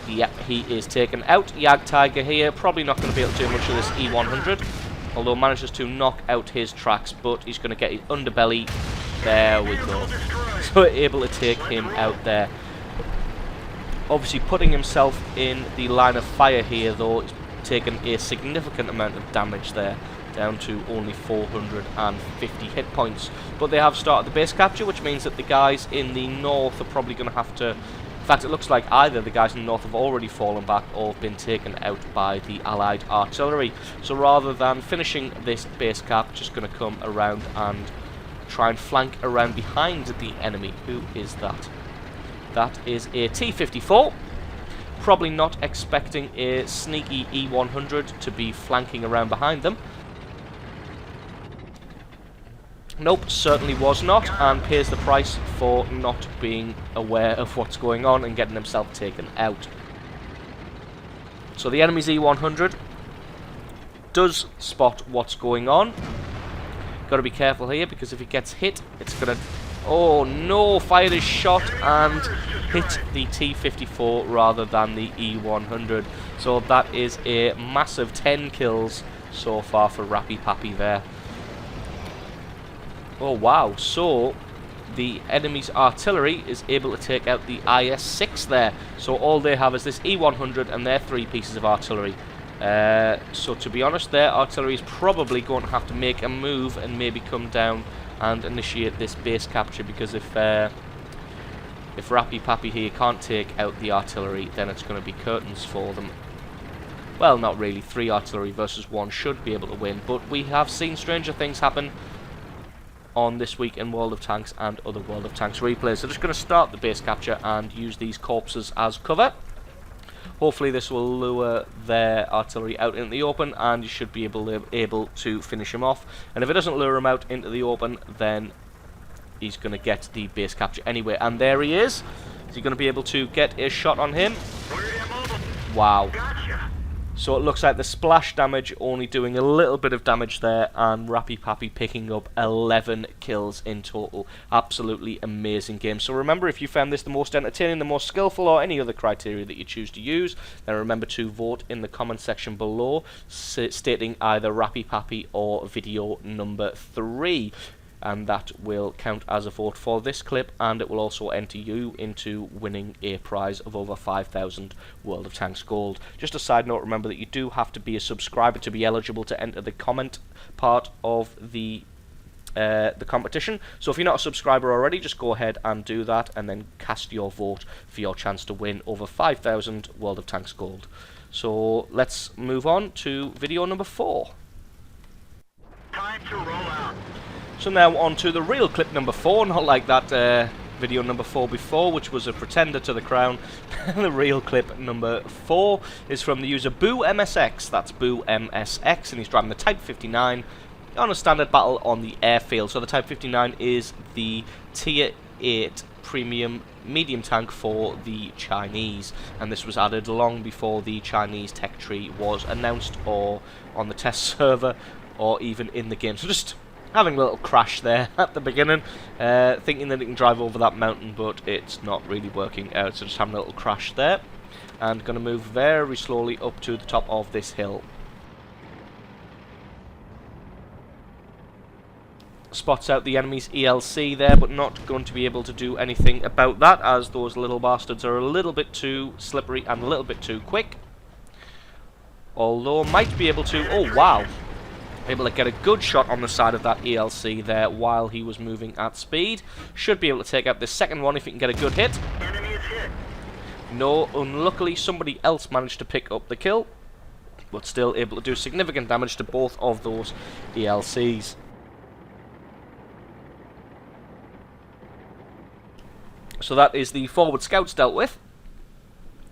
yep, he is taken out. Jagdtiger here, probably not going to be able to do much of this E-100, although manages to knock out his tracks, but he's going to get his underbelly. There we go. So able to take him out there. Obviously putting himself in the line of fire here, though. He's taken a significant amount of damage there, down to only 450 hit points. But they have started the base capture, which means that the guys in the north are probably going to have to... In fact, it looks like either the guys in the north have already fallen back or have been taken out by the Allied artillery. So rather than finishing this base cap, just going to come around and try and flank around behind the enemy. Who is that? That is a T-54. Probably not expecting a sneaky E-100 to be flanking around behind them. Nope, certainly was not, and pays the price for not being aware of what's going on and getting himself taken out. So the enemy's E-100 does spot what's going on. Got to be careful here, because if it gets hit, it's going to... Oh no, fired his shot and hit the T-54 rather than the E-100. So that is a massive 10 kills so far for Rappy Pappy there. Oh wow, so the enemy's artillery is able to take out the IS-6 there. So all they have is this E-100 and their 3 pieces of artillery. So to be honest, their artillery is probably going to have to make a move and maybe come down and initiate this base capture, because if Rappy Pappy here can't take out the artillery, then it's going to be curtains for them. Well, not really. 3 artillery versus 1 should be able to win, but we have seen stranger things happen on This Week in World of Tanks and other World of Tanks replays. So just going to start the base capture and use these corpses as cover. Hopefully this will lure their artillery out into the open, and you should be able to finish him off. And if it doesn't lure him out into the open, then he's going to get the base capture anyway. And there he is. Is he going to be able to get a shot on him? Wow. So it looks like the splash damage only doing a little bit of damage there, and Rappy Pappy picking up 11 kills in total. Absolutely amazing game. So remember, if you found this the most entertaining, the most skillful, or any other criteria that you choose to use, then remember to vote in the comment section below, stating either Rappy Pappy or video number 3. And that will count as a vote for this clip, and it will also enter you into winning a prize of over 5,000 World of Tanks gold. Just a side note, remember that you do have to be a subscriber to be eligible to enter the comment part of the competition. So if you're not a subscriber already, just go ahead and do that, and then cast your vote for your chance to win over 5,000 World of Tanks gold. So let's move on to video number 4. Time to roll out. So now on to the real clip number 4, not like that video number 4 before, which was a pretender to the crown. The real clip number 4 is from the user Boo MSX, that's Boo MSX, and he's driving the Type 59 on a standard battle on the airfield. So the Type 59 is the Tier 8 premium medium tank for the Chinese, and this was added long before the Chinese tech tree was announced, or on the test server, or even in the game. So just having a little crash there at the beginning, thinking that it can drive over that mountain, but it's not really working out, so just having a little crash there, and going to move very slowly up to the top of this hill. Spots out the enemy's ELC there, but not going to be able to do anything about that, as those little bastards are a little bit too slippery and a little bit too quick. Although might be able to... oh wow! Able to get a good shot on the side of that ELC there while he was moving at speed. Should be able to take out the second one if he can get a good hit. Enemy is hit. No, unluckily somebody else managed to pick up the kill, but still able to do significant damage to both of those ELCs. So that is the forward scouts dealt with.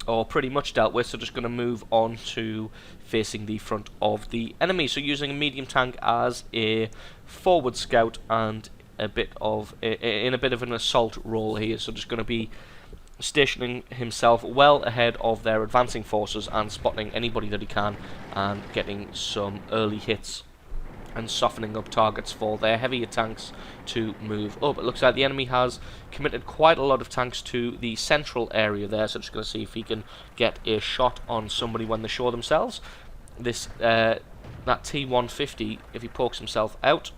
or pretty much dealt with, so just going to move on to facing the front of the enemy. So using a medium tank as a forward scout and a bit of in a bit of an assault role here, so just going to be stationing himself well ahead of their advancing forces and spotting anybody that he can and getting some early hits and softening up targets for their heavier tanks to move up. It looks like the enemy has committed quite a lot of tanks to the central area there, so just going to see if he can get a shot on somebody when they show themselves. This that T150, if he pokes himself out,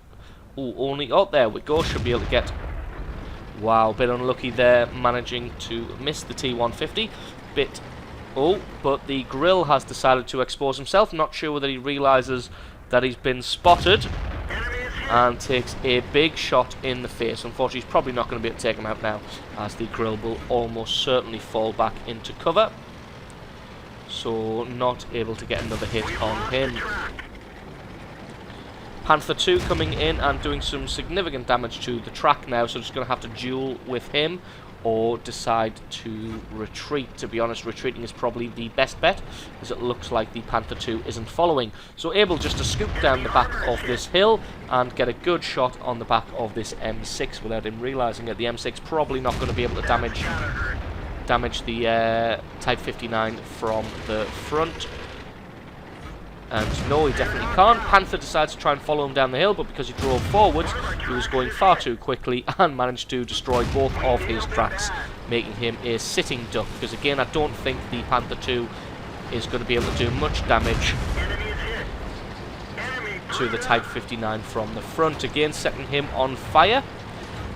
there we go, should be able to get. Wow, a bit unlucky there, managing to miss the T150. But the grill has decided to expose himself. Not sure whether he realises that he's been spotted and takes a big shot in the face. Unfortunately, he's probably not going to be able to take him out now, as the grill will almost certainly fall back into cover. So not able to get another hit on him. Panzer II coming in and doing some significant damage to the track now, so just going to have to duel with him or decide to retreat. To be honest, retreating is probably the best bet, as it looks like the Panther II isn't following. So able just to scoop down the back of this hill and get a good shot on the back of this M6 without him realising it. The M6 probably not going to be able to damage the Type 59 from the front. And no, he definitely can't. Panther decides to try and follow him down the hill, but because he drove forwards, he was going far too quickly and managed to destroy both of his tracks, making him a sitting duck. Because again, I don't think the Panther II is going to be able to do much damage to the Type 59 from the front. Again, setting him on fire.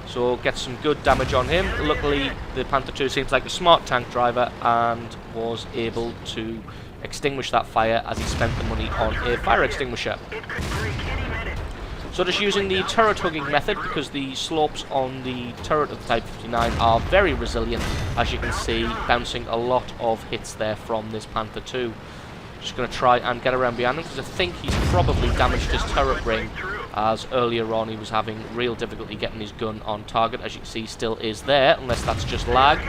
So get some good damage on him. Luckily, the Panther II seems like a smart tank driver and was able to extinguish that fire as he spent the money on a fire extinguisher. So just using the turret hugging method, because the slopes on the turret of the Type 59 are very resilient, as you can see, bouncing a lot of hits there from this Panther II. Just going to try and get around behind him, because I think he's probably damaged his turret ring, as earlier on he was having real difficulty getting his gun on target. As you can see, still is there, unless that's just lag.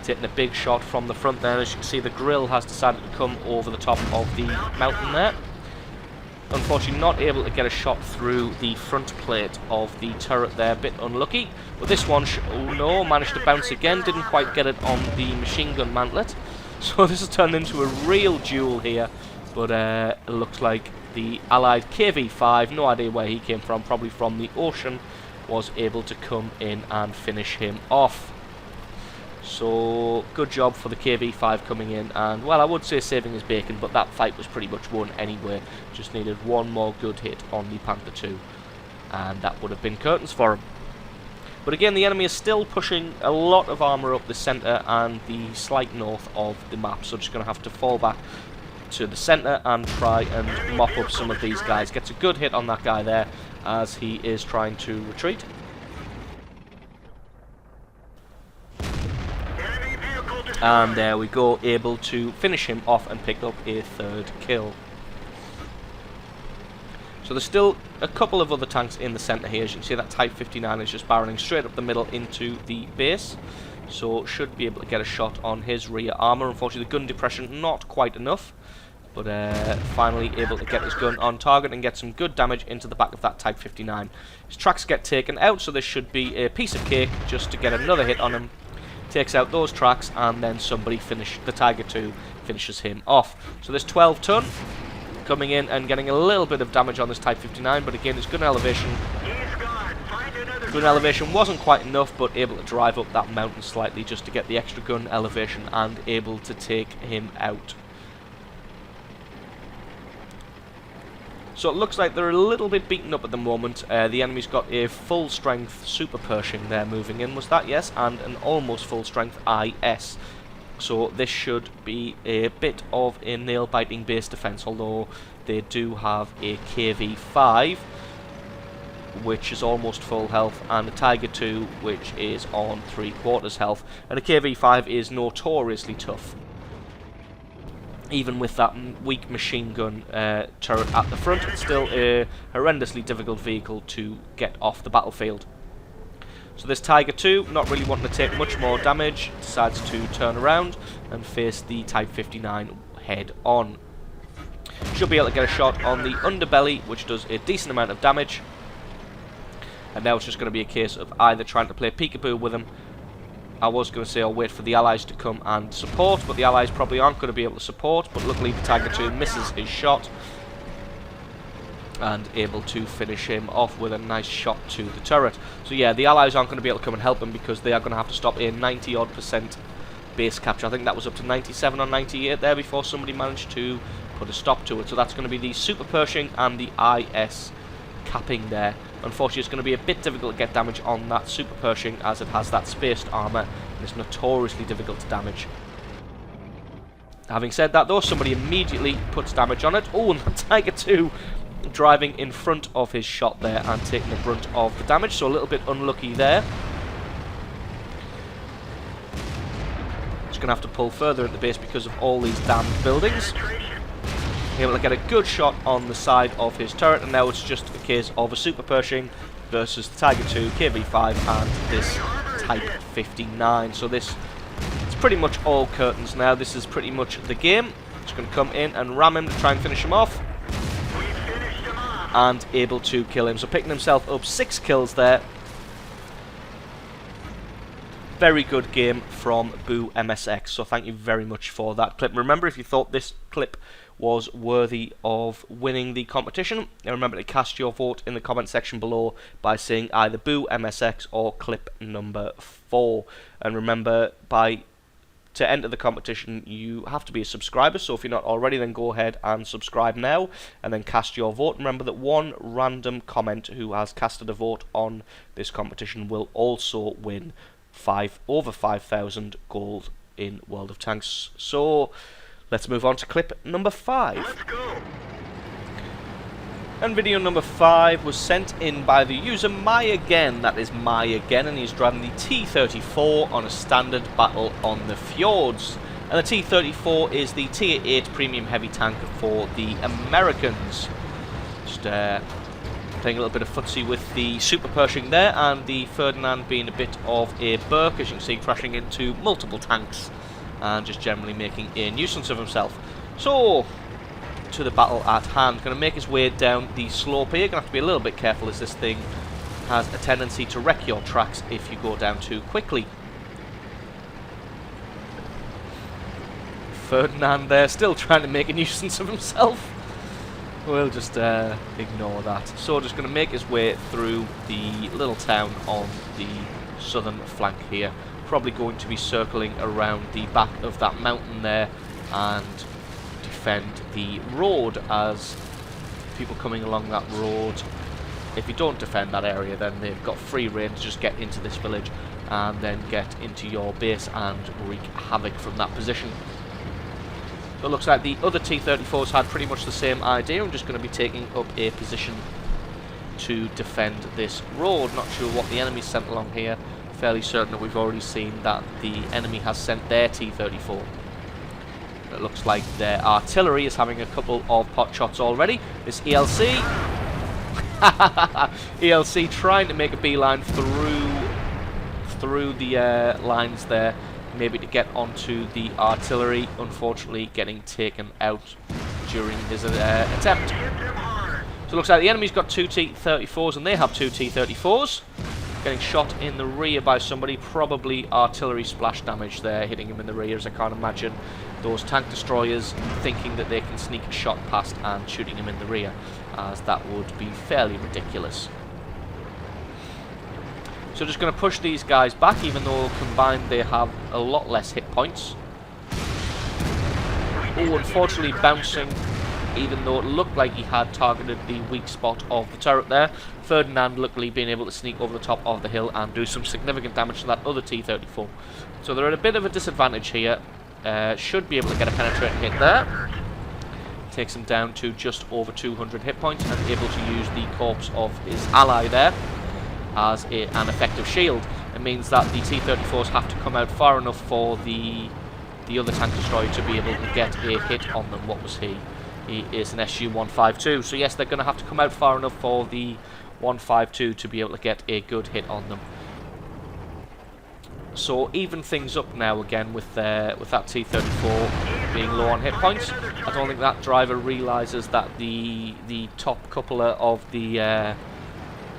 Hitting a big shot from the front there. As you can see, the grill has decided to come over the top of the mountain there. Unfortunately, not able to get a shot through the front plate of the turret there. A bit unlucky. But this one, managed to bounce again. Didn't quite get it on the machine gun mantlet. So this has turned into a real duel here. But it looks like the Allied KV-5, no idea where he came from, probably from the ocean, was able to come in and finish him off. So, good job for the KV-5 coming in, and, well, I would say saving his bacon, but that fight was pretty much won anyway. Just needed one more good hit on the Panther II, and that would have been curtains for him. But again, the enemy is still pushing a lot of armour up the centre and the slight north of the map, so just going to have to fall back to the centre and try and mop up some of these guys. Gets a good hit on that guy there as he is trying to retreat. And there we go, able to finish him off and pick up a third kill. So there's still a couple of other tanks in the centre here. As you can see, that Type 59 is just barreling straight up the middle into the base. So should be able to get a shot on his rear armour. Unfortunately, the gun depression not quite enough. But finally able to get his gun on target and get some good damage into the back of that Type 59. His tracks get taken out, so this should be a piece of cake just to get another hit on him. Takes out those tracks, and then the Tiger II finishes him off. So there's 12 ton coming in and getting a little bit of damage on this Type 59, but again, his gun elevation wasn't quite enough, but able to drive up that mountain slightly just to get the extra gun elevation and able to take him out. So it looks like they're a little bit beaten up at the moment. The enemy's got a full strength Super Pershing there moving in, was that? Yes, and an almost full strength IS. So this should be a bit of a nail-biting base defense, although they do have a KV-5, which is almost full health, and a Tiger II, which is on 3/4 health. And a KV-5 is notoriously tough, even with that weak machine gun turret at the front. It's still a horrendously difficult vehicle to get off the battlefield. So this Tiger II, not really wanting to take much more damage, decides to turn around and face the Type 59 head on. Should be able to get a shot on the underbelly, which does a decent amount of damage. And now it's just going to be a case of either trying to play peekaboo with him. I was going to say I'll wait for the allies to come and support, but the allies probably aren't going to be able to support. But luckily the Tiger II misses his shot and able to finish him off with a nice shot to the turret. So yeah, the allies aren't going to be able to come and help him because they are going to have to stop a 90-odd% base capture. I think that was up to 97 or 98 there before somebody managed to put a stop to it. So that's going to be the Super Pershing and the IS capping there. Unfortunately, it's going to be a bit difficult to get damage on that Super Pershing as it has that spaced armour and it's notoriously difficult to damage. Having said that though, somebody immediately puts damage on it. Oh, and the Tiger II driving in front of his shot there and taking the brunt of the damage, so a little bit unlucky there. Just going to have to pull further at the base because of all these damned buildings. Able to get a good shot on the side of his turret, and now it's just a case of a Super Pershing versus the Tiger II, KV-5 and this Type 59. So this, it's pretty much all curtains now. This is pretty much the game. Just going to come in and ram him to try and finish him off. And able to kill him. So picking himself up 6 kills there. Very good game from Boo MSX. So thank you very much for that clip. Remember, if you thought this clip was worthy of winning the competition, remember to cast your vote in the comment section below by saying either Boo MSX or clip number 4. And remember, to enter the competition, you have to be a subscriber, so if you're not already, then go ahead and subscribe now, and then cast your vote. Remember that one random comment who has casted a vote on this competition will also win over 5,000 gold in World of Tanks. So, let's move on to clip number 5. Let's go. And video number 5 was sent in by the user MyAgain, that is MyAgain, and he's driving the T-34 on a standard battle on the fjords. And the T-34 is the Tier 8 premium heavy tank for the Americans. Just playing a little bit of footsie with the Super Pershing there, and the Ferdinand being a bit of a Burke, as you can see, crashing into multiple tanks and just generally making a nuisance of himself. So, to the battle at hand. Going to make his way down the slope here. Going to have to be a little bit careful as this thing has a tendency to wreck your tracks if you go down too quickly. Ferdinand there, still trying to make a nuisance of himself. We'll just ignore that. So just going to make his way through the little town on the southern flank here. Probably going to be circling around the back of that mountain there and defend the road, as people coming along that road, if you don't defend that area, then they've got free rein to just get into this village and then get into your base and wreak havoc from that position. So it looks like the other T-34s had pretty much the same idea. I'm just going to be taking up a position to defend this road. Not sure what the enemy sent along here. Fairly certain that we've already seen that the enemy has sent their T-34. It looks like their artillery is having a couple of pot shots already. This ELC ELC trying to make a beeline through the lines there, maybe to get onto the artillery. Unfortunately getting taken out during his attempt. So it looks like the enemy's got 2 T-34s and they have 2 T-34s. Getting shot in the rear by somebody, probably artillery splash damage there, hitting him in the rear, as I can't imagine those tank destroyers thinking that they can sneak a shot past and shooting him in the rear, as that would be fairly ridiculous. So just going to push these guys back, even though combined they have a lot less hit points. Oh, unfortunately bouncing, even though it looked like he had targeted the weak spot of the turret there. Ferdinand luckily being able to sneak over the top of the hill and do some significant damage to that other T-34. So they're at a bit of a disadvantage here. Should be able to get a penetrating hit there. Takes him down to just over 200 hit points and able to use the corpse of his ally there as an effective shield. It means that the T-34s have to come out far enough for the other tank destroyer to be able to get a hit on them. What was he? He is an SU-152. So yes, they're going to have to come out far enough for the 152 to be able to get a good hit on them. So even things up now again with that T-34 being low on hit points. I don't think that driver realises that the top coupler of the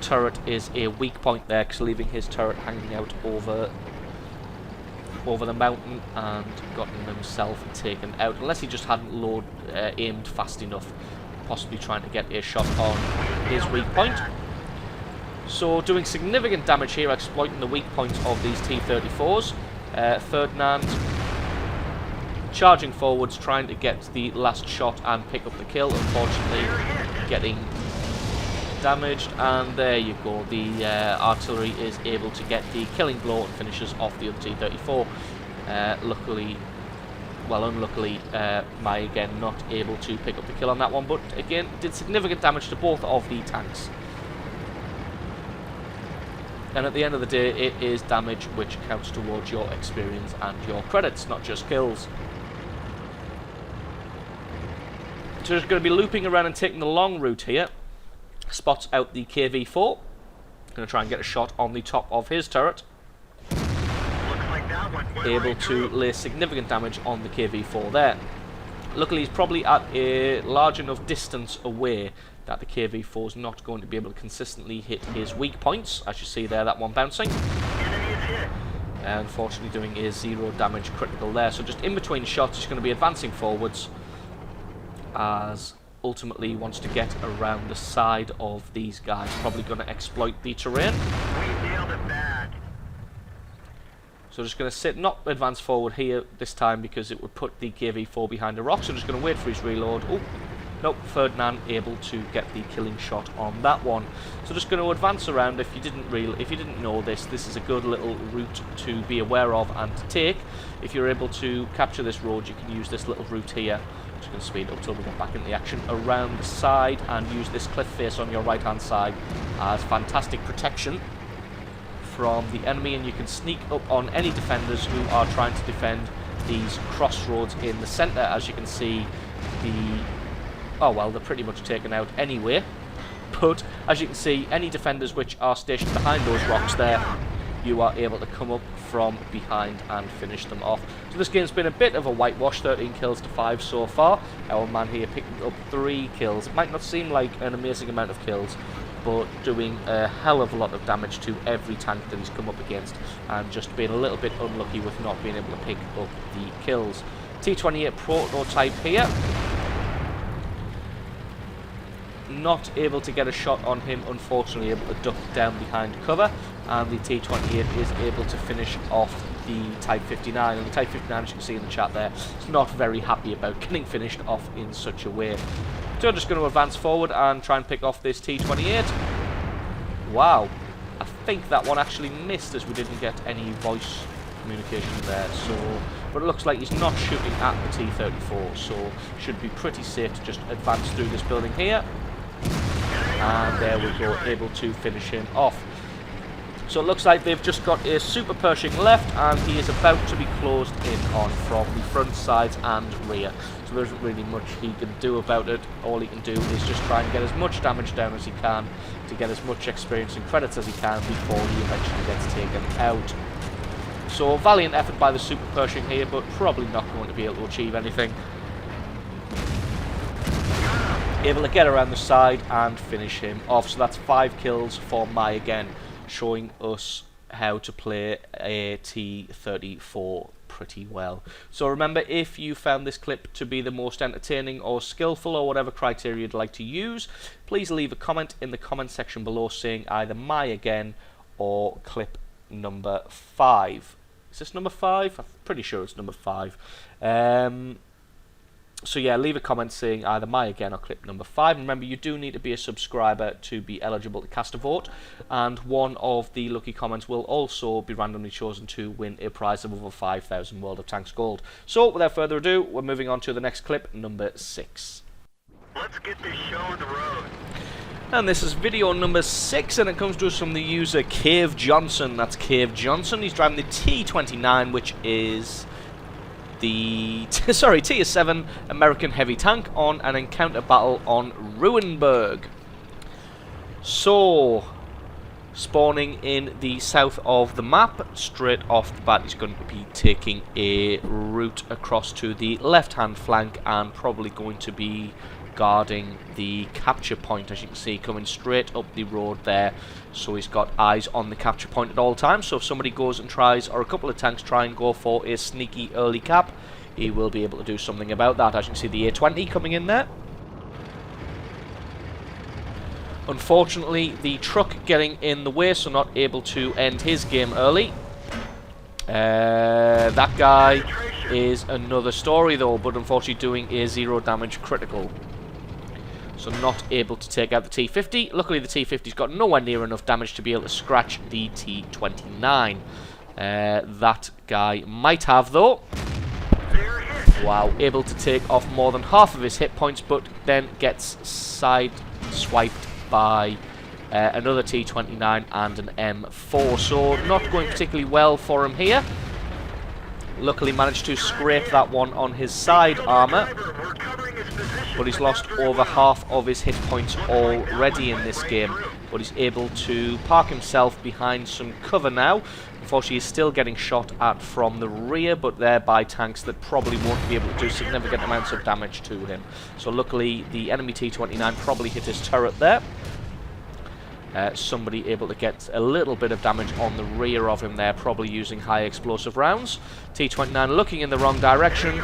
turret is a weak point there, because leaving his turret hanging out over the mountain and gotten himself taken out, unless he just hadn't aimed fast enough, possibly trying to get a shot on his weak point. So doing significant damage here, exploiting the weak points of these T-34s. Ferdinand charging forwards, trying to get the last shot and pick up the kill, unfortunately getting damaged, and there you go, the artillery is able to get the killing blow and finishes off the other T-34. Unluckily, Mai again not able to pick up the kill on that one, but again did significant damage to both of the tanks. And at the end of the day, it is damage which counts towards your experience and your credits, not just kills. So just going to be looping around and taking the long route here. Spots out the KV-4. Going to try and get a shot on the top of his turret. Able to lay significant damage on the KV-4 there. Luckily, he's probably at a large enough distance away that the KV-4 is not going to be able to consistently hit his weak points. As you see there, that one bouncing. Unfortunately doing a 0 damage critical there. So just in between shots, he's going to be advancing forwards, as ultimately wants to get around the side of these guys. Probably going to exploit the terrain. So just going to sit, not advance forward here this time, because it would put the KV-4 behind a rock. So just going to wait for his reload. Oh, nope, Ferdinand able to get the killing shot on that one. So just going to advance around. If you didn't know this is a good little route to be aware of and to take. If you're able to capture this road, you can use this little route here. Just going to speed up till we get back into the action around the side, and use this cliff face on your right hand side as fantastic protection from the enemy, and you can sneak up on any defenders who are trying to defend these crossroads in the centre. As you can see, they're pretty much taken out anyway, but as you can see, any defenders which are stationed behind those rocks there, you are able to come up from behind and finish them off. So this game's been a bit of a whitewash, 13 kills to 5 so far. Our man here picked up 3 kills. It might not seem like an amazing amount of kills, but doing a hell of a lot of damage to every tank that he's come up against, and just being a little bit unlucky with not being able to pick up the kills. T-28 prototype here. Not able to get a shot on him, unfortunately able to duck down behind cover, and the T-28 is able to finish off the Type 59, and the Type 59, as you can see in the chat there, is not very happy about getting finished off in such a way. So I'm just going to advance forward and try and pick off this T-28. Wow, I think that one actually missed, as we didn't get any voice communication there. So, but it looks like he's not shooting at the T-34, so should be pretty safe to just advance through this building here. And there we go, able to finish him off. So it looks like they've just got a Super Pershing left, and he is about to be closed in on from the front, sides and rear. So there isn't really much he can do about it. All he can do is just try and get as much damage down as he can to get as much experience and credits as he can before he eventually gets taken out. So valiant effort by the Super Pershing here, but probably not going to be able to achieve anything. Able to get around the side and finish him off. So that's 5 kills for Mai again, showing us how to play a T-34 pretty well. So remember, if you found this clip to be the most entertaining or skillful, or whatever criteria you'd like to use, please leave a comment in the comment section below saying either Mai again or clip number 5. Is this number 5? I'm pretty sure it's number 5. So yeah, leave a comment saying either Mai again or clip number 5. And remember, you do need to be a subscriber to be eligible to cast a vote, and one of the lucky comments will also be randomly chosen to win a prize of over 5,000 World of Tanks gold. So without further ado, we're moving on to the next clip, number 6. Let's get this show on the road. And this is video number 6, and it comes to us from the user Cave Johnson. That's Cave Johnson. He's driving the T-29, which is the Tier 7 American heavy tank on an encounter battle on Ruinberg. So spawning in the south of the map. Straight off the bat, he's going to be taking a route across to the left-hand flank and probably going to be guarding the capture point, as you can see, coming straight up the road there. So he's got eyes on the capture point at all times, so if somebody goes and tries, or a couple of tanks try and go for a sneaky early cap, he will be able to do something about that. As you can see, the A20 coming in there. Unfortunately, the truck getting in the way, so not able to end his game early. That guy is another story though, but unfortunately doing a 0 damage critical. So not able to take out the T50. Luckily the T50's got nowhere near enough damage to be able to scratch the T29. That guy might have though. Wow, able to take off more than half of his hit points, but then gets side-swiped by another T29 and an M4. So not going particularly well for him here. Luckily managed to scrape that one on his side armour, but he's lost over half of his hit points already in this game. But he's able to park himself behind some cover now. Unfortunately, he's still getting shot at from the rear, but they're by tanks that probably won't be able to do significant amounts of damage to him. So luckily, the enemy T29 probably hit his turret there. Somebody able to get a little bit of damage on the rear of him there, probably using high explosive rounds. T29 looking in the wrong direction,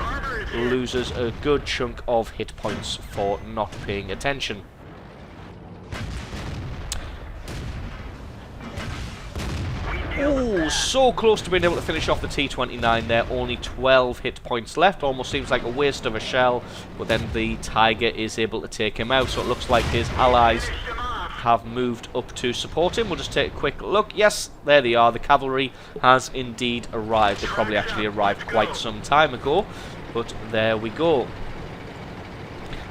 loses a good chunk of hit points for not paying attention. Oh, so close to being able to finish off the T29 there. Only 12 hit points left. Almost seems like a waste of a shell, but then the Tiger is able to take him out, so it looks like his allies have moved up to support him. We'll just take a quick look. Yes, there they are. The cavalry has indeed arrived. They probably actually arrived quite some time ago, but there we go.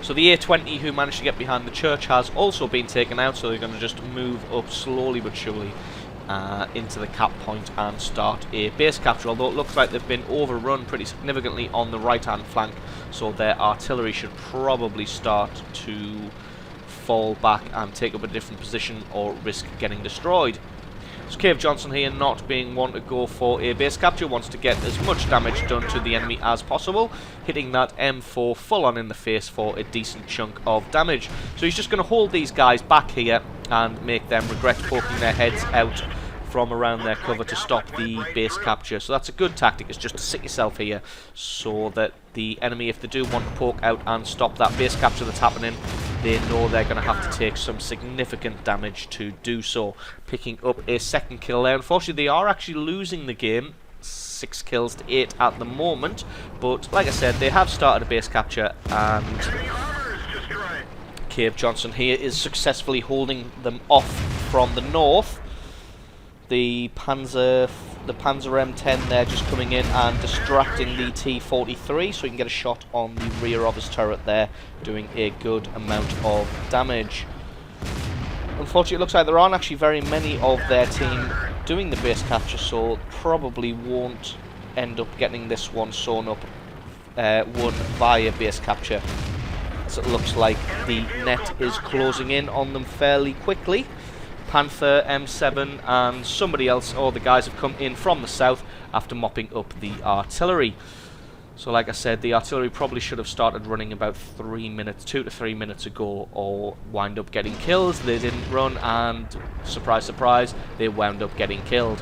So the A20 who managed to get behind the church has also been taken out, so they're going to just move up slowly but surely into the cap point and start a base capture, although it looks like they've been overrun pretty significantly on the right hand flank, so their artillery should probably start to fall back and take up a different position or risk getting destroyed. So Cave Johnson here, not being one to go for a base capture, wants to get as much damage done to the enemy as possible, hitting that M4 full on in the face for a decent chunk of damage. So he's just going to hold these guys back here and make them regret poking their heads out from around their cover to stop the base capture. So that's a good tactic, is just to sit yourself here so that the enemy, if they do want to poke out and stop that base capture that's happening, they know they're going to have to take some significant damage to do so. Picking up a second kill there. Unfortunately, they are actually losing the game, 6 kills to 8 at the moment, but like I said, they have started a base capture, and Cave Johnson here is successfully holding them off from the north. The Panzer M10 there just coming in and distracting the T43, so he can get a shot on the rear of his turret there, doing a good amount of damage. Unfortunately, it looks like there aren't actually very many of their team doing the base capture, so probably won't end up getting this one sewn up, won via base capture. So it looks like the net is closing in on them fairly quickly. Panther, M7 and somebody else, all the guys have come in from the south after mopping up the artillery. So like I said, the artillery probably should have started running about 2 to 3 minutes ago, or wind up getting killed. They didn't run, and surprise surprise, they wound up getting killed.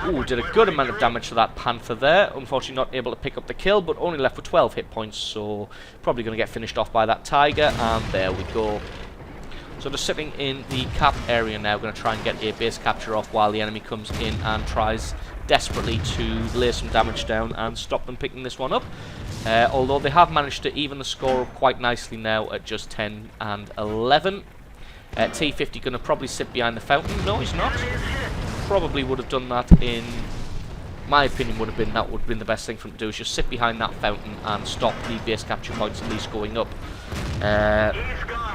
Ooh, did a good amount of damage to that Panther there. Unfortunately not able to pick up the kill, but only left with 12 hit points, so probably going to get finished off by that Tiger, and there we go. So just sitting in the cap area now, going to try and get a base capture off while the enemy comes in and tries desperately to lay some damage down and stop them picking this one up. Although they have managed to even the score up quite nicely now at just 10 and 11. T50 going to probably sit behind the fountain. No, he's not. Probably would have done that in... my opinion would have been that would have been the best thing for him to do, is just sit behind that fountain and stop the base capture points at least going up.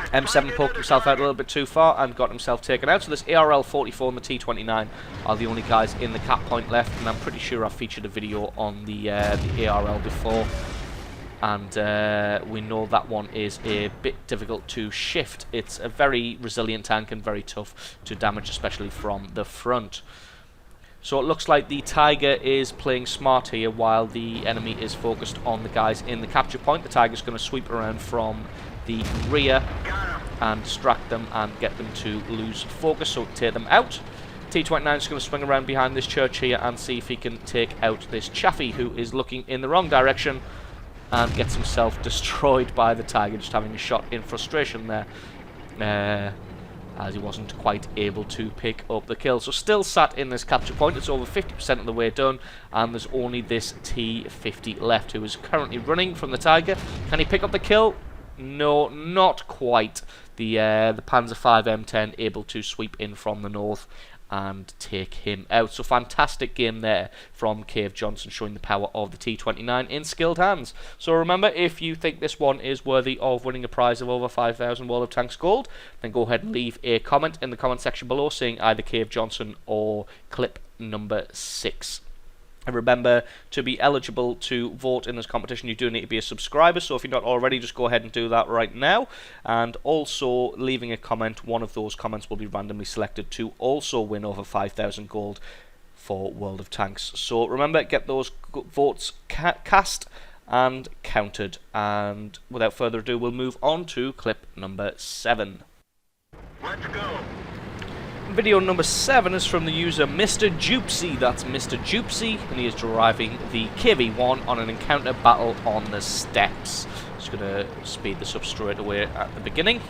M7 poked himself out a little bit too far and got himself taken out. So this ARL-44 and the T29 are the only guys in the cap point left, and I'm pretty sure I've featured a video on the ARL before. and we know that one is a bit difficult to shift. It's a very resilient tank and very tough to damage, especially from the front. So it looks like the Tiger is playing smart here while the enemy is focused on the guys in the capture point. The Tiger's going to sweep around from the rear and distract them and get them to lose focus, so take them out. T-29 is going to swing around behind this church here and see if he can take out this Chaffee, who is looking in the wrong direction, and gets himself destroyed by the Tiger, just having a shot in frustration there, as he wasn't quite able to pick up the kill. So still sat in this capture point. It's over 50% of the way done, and there's only this T-50 left, who is currently running from the Tiger. Can he pick up the kill? No, not quite. The Panzer V M10 able to sweep in from the north and take him out. So fantastic game there from Cave Johnson, showing the power of the T-29 in skilled hands. So remember, if you think this one is worthy of winning a prize of over 5,000 World of Tanks gold, then go ahead and leave a comment in the comment section below saying either Cave Johnson or clip number 6. And remember, to be eligible to vote in this competition, you do need to be a subscriber, so if you're not already, just go ahead and do that right now. And also, leaving a comment, one of those comments will be randomly selected to also win over 5,000 gold for World of Tanks. So remember, get those votes cast and counted. And without further ado, we'll move on to clip number 7. Let's go. Video number 7 is from the user Mr. Jupsy. That's Mr. Jupsy, and he is driving the KV-1 on an encounter battle on the steppes. Just going to speed this up straight away at the beginning.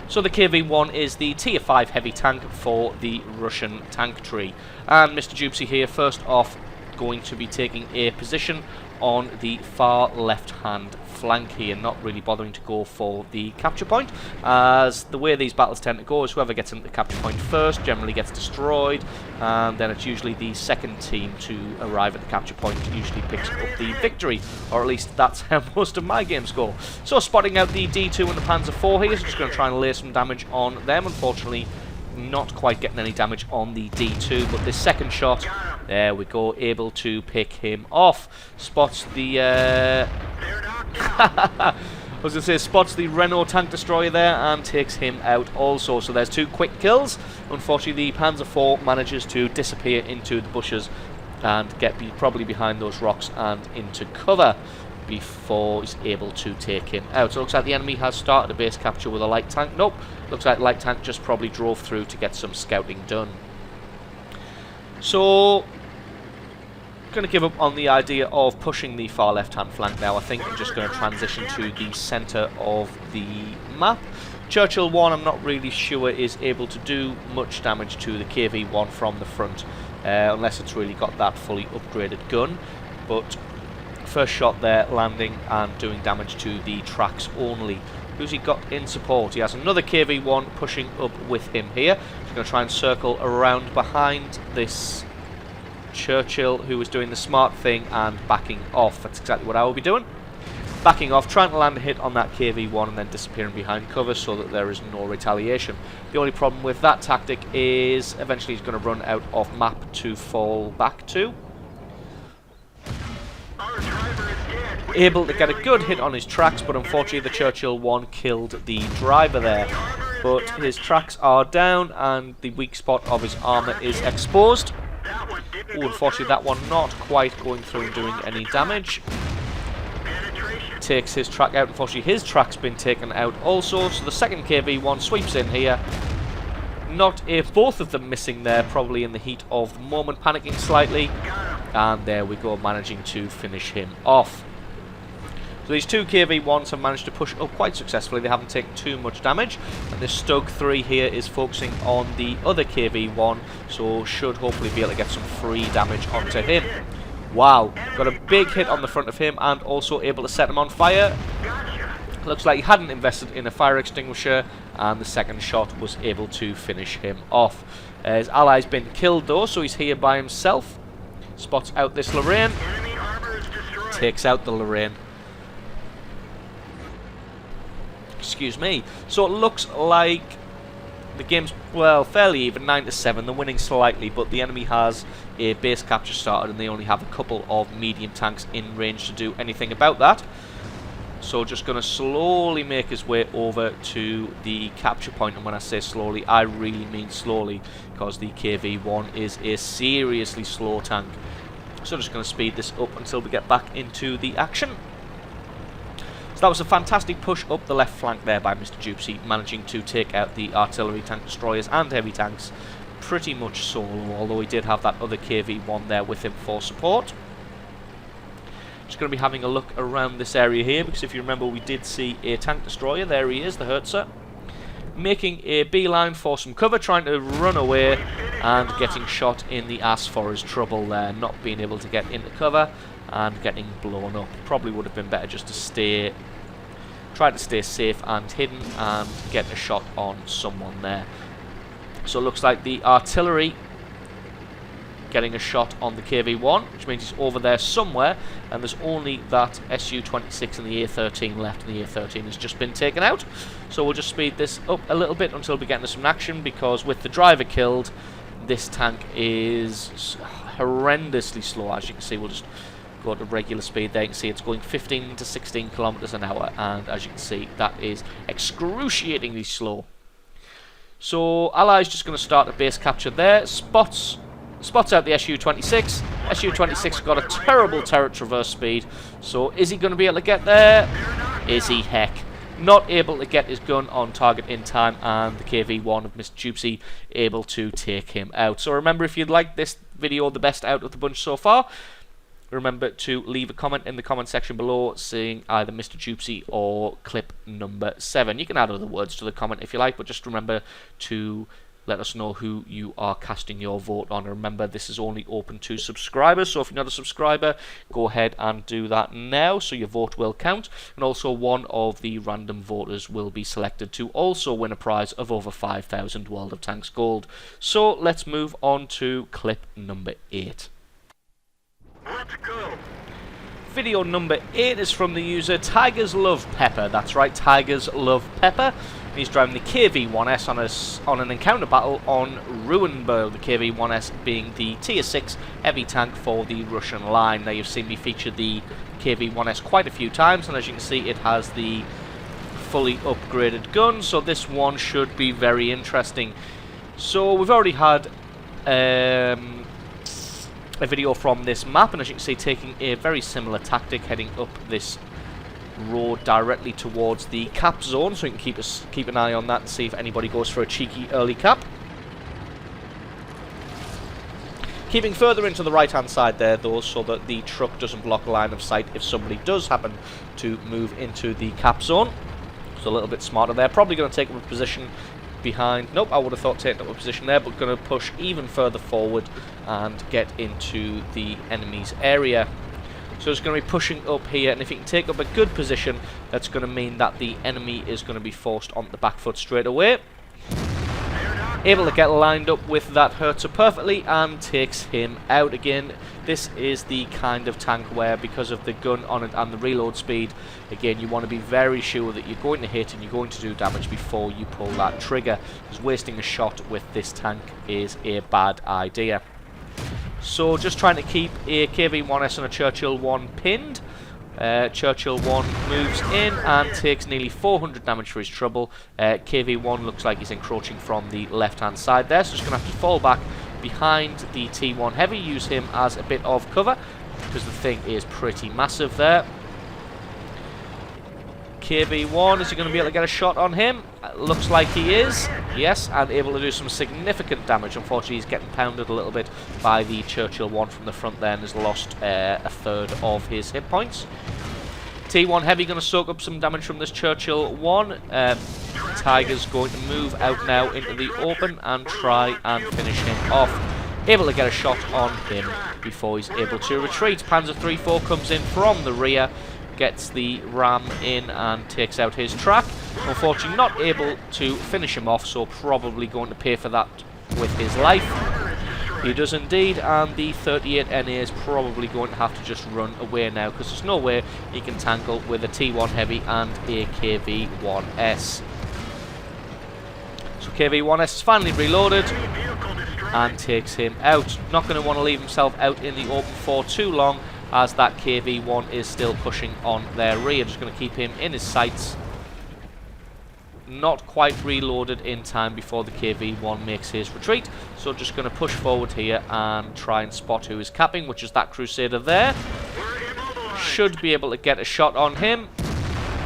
So the KV-1 is the tier 5 heavy tank for the Russian tank tree. And Mr. Jupsy here, first off, going to be taking a position on the far left-hand flank here, not really bothering to go for the capture point, as the way these battles tend to go is whoever gets into the capture point first generally gets destroyed, and then it's usually the second team to arrive at the capture point usually picks up the victory, or at least that's how most of my games go. So spotting out the D2 and the Panzer IV here, so just going to try and lay some damage on them. Unfortunately, not quite getting any damage on the D2, but this second shot, there we go, able to pick him off. Spots the I was going to say, spots the Renault tank destroyer there and takes him out also. So there's 2 quick kills. Unfortunately, the Panzer IV manages to disappear into the bushes and get probably behind those rocks and into cover before he's able to take him out. So it looks like the enemy has started a base capture with a light tank. Nope, looks like the light tank just probably drove through to get some scouting done. So, going to give up on the idea of pushing the far left hand flank now. I think I'm just going to transition to the centre of the map. Churchill 1, I'm not really sure is able to do much damage to the KV-1 from the front, unless it's really got that fully upgraded gun. But first shot there, landing and doing damage to the tracks only. Who's he got in support? He has another KV-1 pushing up with him here. He's going to try and circle around behind this Churchill, who is doing the smart thing and backing off. That's exactly what I will be doing. Backing off, trying to land a hit on that KV-1 and then disappearing behind cover so that there is no retaliation. The only problem with that tactic is eventually he's going to run out of map to fall back to. Able to get a good hit on his tracks, but unfortunately the Churchill 1 killed the driver there. But his tracks are down and the weak spot of his armour is exposed. Oh, unfortunately that one not quite going through and doing any damage. Takes his track out. Unfortunately his track's been taken out also, so the second KV-1 sweeps in here. Not if both of them missing there, probably in the heat of the moment, panicking slightly. And there we go, managing to finish him off. So these 2 KV-1s have managed to push up quite successfully. They haven't taken too much damage. And this Stug 3 here is focusing on the other KV-1, so should hopefully be able to get some free damage onto him. Wow, got a big hit on the front of him and also able to set him on fire. Looks like he hadn't invested in a fire extinguisher, and the second shot was able to finish him off. His ally's been killed though, so he's here by himself. Spots out this Lorraine. Takes out the Lorraine. Excuse me. So it looks like the game's, well, fairly even, 9-7. They're winning slightly, but the enemy has a base capture started and they only have a couple of medium tanks in range to do anything about that. So just going to slowly make his way over to the capture point, and when I say slowly, I really mean slowly, because the KV-1 is a seriously slow tank. So just going to speed this up until we get back into the action. So that was a fantastic push up the left flank there by Mr. Jupsy, managing to take out the artillery, tank destroyers and heavy tanks pretty much solo, although he did have that other KV-1 there with him for support. Just going to be having a look around this area here, because if you remember, we did see a tank destroyer. There he is, the Hertzer, making a beeline for some cover, trying to run away and getting shot in the ass for his trouble there, not being able to get into cover and getting blown up. Probably would have been better just to try to stay safe and hidden and get a shot on someone there. So it looks like the artillery getting a shot on the KV-1, which means he's over there somewhere, and there's only that Su-26 and the A-13 left, and the A-13 has just been taken out. So we'll just speed this up a little bit until we get into some action, because with the driver killed, this tank is horrendously slow. As you can see, we'll just go to regular speed there. You can see it's going 15 to 16 kilometers an hour, and as you can see, that is excruciatingly slow. So Allies just going to start a base capture there. Spots out the Su-26. Su-26 got a terrible turret traverse speed. So is he going to be able to get there? Is he? Heck. Not able to get his gun on target in time, and the KV-1 of Mr. Jupsy able to take him out. So remember, if you'd like this video the best out of the bunch so far, remember to leave a comment in the comment section below saying either Mr. Jupsy or clip number 7. You can add other words to the comment if you like, but just remember to let us know who you are casting your vote on. Remember, this is only open to subscribers, so if you're not a subscriber, go ahead and do that now, so your vote will count. And also, one of the random voters will be selected to also win a prize of over 5,000 World of Tanks gold. So let's move on to clip number 8. Let's go. Video number 8 is from the user Tigers Love Pepper. That's right, Tigers Love Pepper. He's driving the KV-1S on an encounter battle on Ruinberg, the KV-1S being the Tier 6 heavy tank for the Russian line. Now, you've seen me feature the KV-1S quite a few times, and as you can see, it has the fully upgraded gun, so this one should be very interesting. So we've already had a video from this map, and as you can see, taking a very similar tactic, heading up this road directly towards the cap zone, so you can keep an eye on that and see if anybody goes for a cheeky early cap. Keeping further into the right hand side there though, so that the truck doesn't block line of sight if somebody does happen to move into the cap zone. So a little bit smarter there. Probably going to take up a position behind. Nope, I would have thought taking up a position there, but going to push even further forward and get into the enemy's area. So it's going to be pushing up here, and if you can take up a good position, that's going to mean that the enemy is going to be forced on the back foot straight away. Able to get lined up with that Hertzer perfectly and takes him out again. This is the kind of tank where, because of the gun on it and the reload speed, again, you want to be very sure that you're going to hit and you're going to do damage before you pull that trigger, because wasting a shot with this tank is a bad idea. So just trying to keep a KV-1S and a Churchill 1 pinned. Churchill 1 moves in and takes nearly 400 damage for his trouble. KV-1 looks like he's encroaching from the left hand side there, so just going to have to fall back behind the T1 Heavy, use him as a bit of cover, because the thing is pretty massive there. KV-1, is he going to be able to get a shot on him? Looks like he is, yes, and able to do some significant damage. Unfortunately, he's getting pounded a little bit by the Churchill 1 from the front there and has lost a third of his hit points. T1 Heavy going to soak up some damage from this Churchill 1. Tiger's going to move out now into the open and try and finish him off. Able to get a shot on him before he's able to retreat. Panzer IV comes in from the rear, gets the ram in and takes out his track. Unfortunately not able to finish him off, so probably going to pay for that with his life. He does indeed, and the 38 NA is probably going to have to just run away now, because there's no way he can tackle with a T1 Heavy and a KV-1S. So KV-1S is finally reloaded and takes him out. Not going to want to leave himself out in the open for too long, as that KV-1 is still pushing on their rear. Just going to keep him in his sights. Not quite reloaded in time before the KV-1 makes his retreat, so just going to push forward here and try and spot who is capping, which is that Crusader there. Should be able to get a shot on him,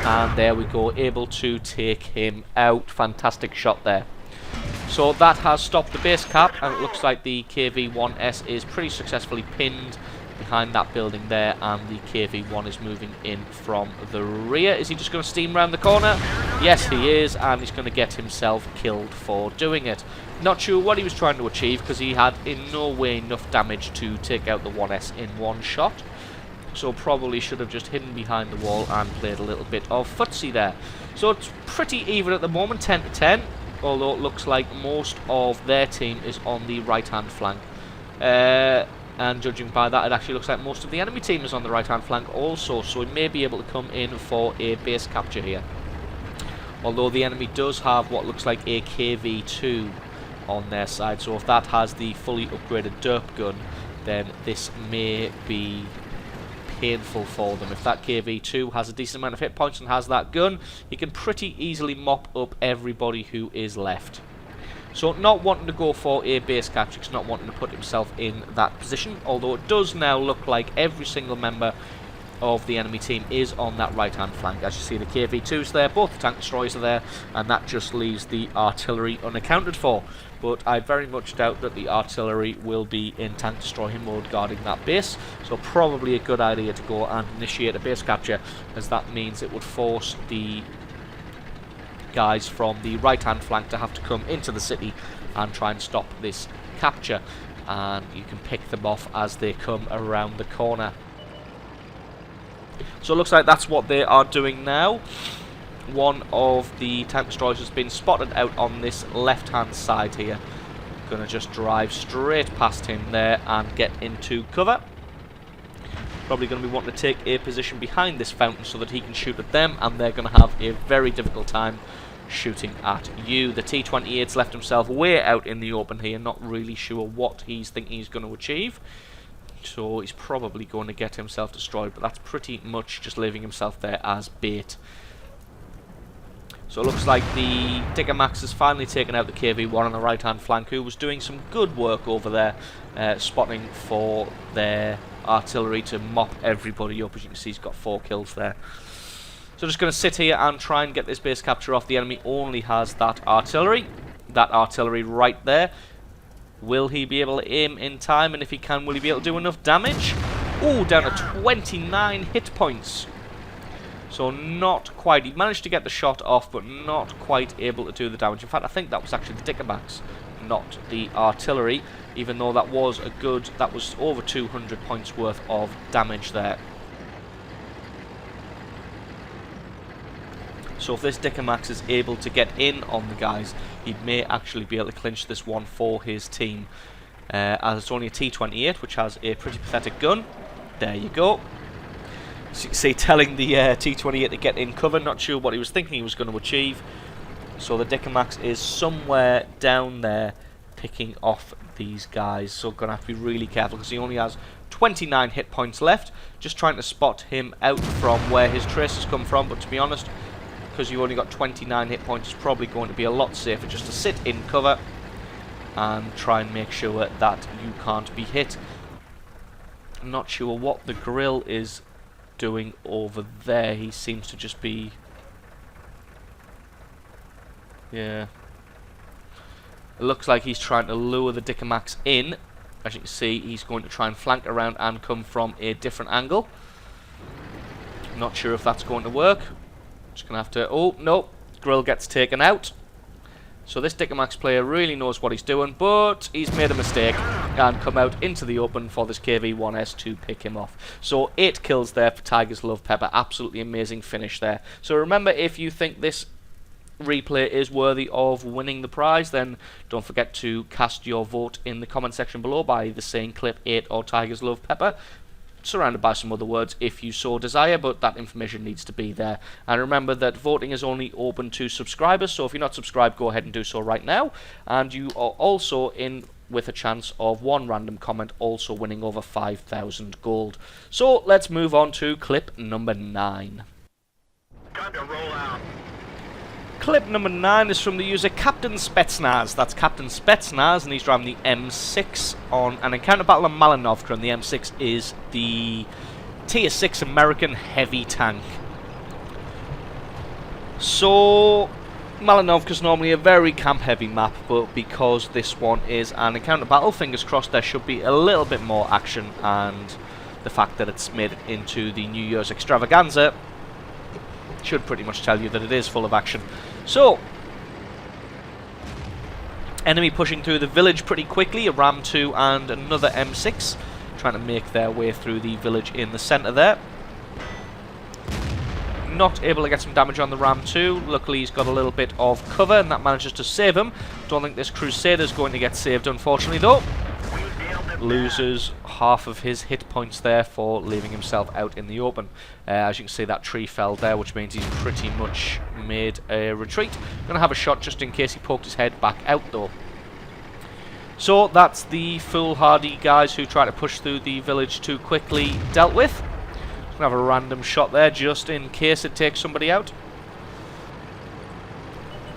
and there we go, able to take him out. Fantastic shot there. So that has stopped the base cap, and it looks like the KV-1S is pretty successfully pinned behind that building there, and the KV-1 is moving in from the rear. Is he just going to steam around the corner? Yes, he is, and he's going to get himself killed for doing it. Not sure what he was trying to achieve, because he had in no way enough damage to take out the 1S in one shot. So probably should have just hidden behind the wall and played a little bit of footsie there. So it's pretty even at the moment, 10 to 10, although it looks like most of their team is on the right-hand flank. And judging by that, it actually looks like most of the enemy team is on the right-hand flank also, so we may be able to come in for a base capture here. Although the enemy does have what looks like a KV-2 on their side, so if that has the fully upgraded derp gun, then this may be painful for them. If that KV-2 has a decent amount of hit points and has that gun, he can pretty easily mop up everybody who is left. So not wanting to go for a base capture, he's not wanting to put himself in that position, although it does now look like every single member of the enemy team is on that right-hand flank. As you see, the KV-2's there, both the tank destroyers are there, and that just leaves the artillery unaccounted for. But I very much doubt that the artillery will be in tank destroyer mode guarding that base, so probably a good idea to go and initiate a base capture, as that means it would force the guys from the right-hand flank to have to come into the city and try and stop this capture, and you can pick them off as they come around the corner. So it looks like that's what they are doing now. One of the tank destroyers has been spotted out on this left-hand side here. Gonna just drive straight past him there and get into cover. Probably going to be wanting to take a position behind this fountain so that he can shoot at them, and they're going to have a very difficult time shooting at you. The T-28's left himself way out in the open here, not really sure what he's thinking he's going to achieve. So he's probably going to get himself destroyed, but that's pretty much just leaving himself there as bait. So it looks like the Digger Max has finally taken out the KV-1 on the right-hand flank, who was doing some good work over there, spotting for their artillery to mop everybody up. As you can see, he's got 4 kills there. So just going to sit here and try and get this base capture off. The enemy only has that artillery right there. Will he be able to aim in time? And if he can, will he be able to do enough damage? Oh, down to 29 hit points. So not quite. He managed to get the shot off, but not quite able to do the damage. In fact, I think that was actually the Dicker Max, not the artillery, even though that was that was over 200 points worth of damage there. So if this Dicker Max is able to get in on the guys, he may actually be able to clinch this one for his team. As it's only a T-28, which has a pretty pathetic gun. There you go. So you can see, telling the T-28 to get in cover, not sure what he was thinking he was going to achieve. So the Dicker Max is somewhere down there picking off these guys, so going to have to be really careful because he only has 29 hit points left. Just trying to spot him out from where his traces come from, but to be honest, because you've only got 29 hit points, it's probably going to be a lot safer just to sit in cover and try and make sure that you can't be hit. I'm not sure what the grill is doing over there. He seems to just be... yeah. It looks like he's trying to lure the Dicker Max in. As you can see, he's going to try and flank around and come from a different angle. Not sure if that's going to work. Just going to have to... oh, no. Grill gets taken out. So this Dicker Max player really knows what he's doing, but he's made a mistake and come out into the open for this KV-1S to pick him off. So 8 kills there for Tiger's Love Pepper. Absolutely amazing finish there. So remember, if you think this replay is worthy of winning the prize, then don't forget to cast your vote in the comment section below by either saying clip 8 or Tiger's Love Pepper, surrounded by some other words if you so desire, but that information needs to be there. And remember that voting is only open to subscribers, so if you're not subscribed, go ahead and do so right now. And you are also with a chance of one random comment also winning over 5,000 gold. So let's move on to clip number 9. Time to roll out. Clip number 9 is from the user Captain Spetsnaz. That's Captain Spetsnaz, and he's driving the M6 on an encounter battle on Malinovka, and the M6 is the Tier 6 American heavy tank. So, Malinovka's normally a very camp-heavy map, but because this one is an encounter battle, fingers crossed there should be a little bit more action, and the fact that it's made it into the New Year's Extravaganza should pretty much tell you that it is full of action. So, enemy pushing through the village pretty quickly, a Ram 2 and another M6, trying to make their way through the village in the centre there. Not able to get some damage on the Ram 2. Luckily he's got a little bit of cover and that manages to save him. Don't think this Crusader's going to get saved, unfortunately, though. Loses half of his hit points there for leaving himself out in the open. As you can see, that tree fell there, which means he's pretty much made a retreat. Gonna have a shot just in case he poked his head back out, though. So that's the foolhardy guys who try to push through the village too quickly dealt with. Have a random shot there just in case it takes somebody out,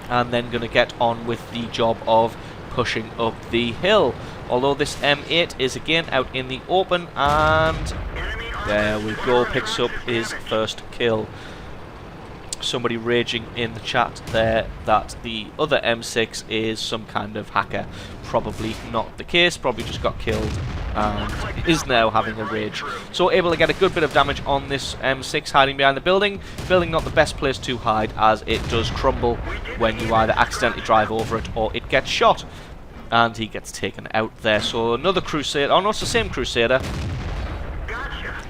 and then gonna get on with the job of pushing up the hill, although this M8 is again out in the open, and there we go, picks up his first kill. Somebody raging in the chat there that the other M6 is some kind of hacker. Probably not the case, probably just got killed and is now having a rage. So able to get a good bit of damage on this M6 hiding behind the building. Building not the best place to hide, as it does crumble when you either accidentally drive over it or it gets shot. And he gets taken out there. So another Crusader, oh no, it's the same Crusader,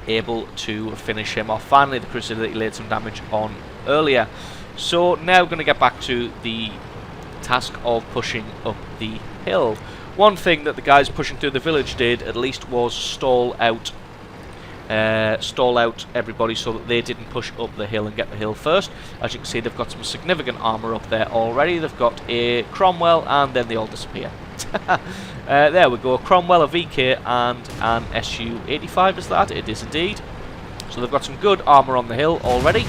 able to finish him off. Finally the Crusader that he laid some damage on earlier. So now going to get back to the task of pushing up the hill. One thing that the guys pushing through the village did at least was stall out everybody so that they didn't push up the hill and get the hill first. As you can see, they've got some significant armour up there already. They've got a Cromwell and then they all disappear. There we go, Cromwell, a VK and an SU-85 is that? It is indeed. So they've got some good armour on the hill already.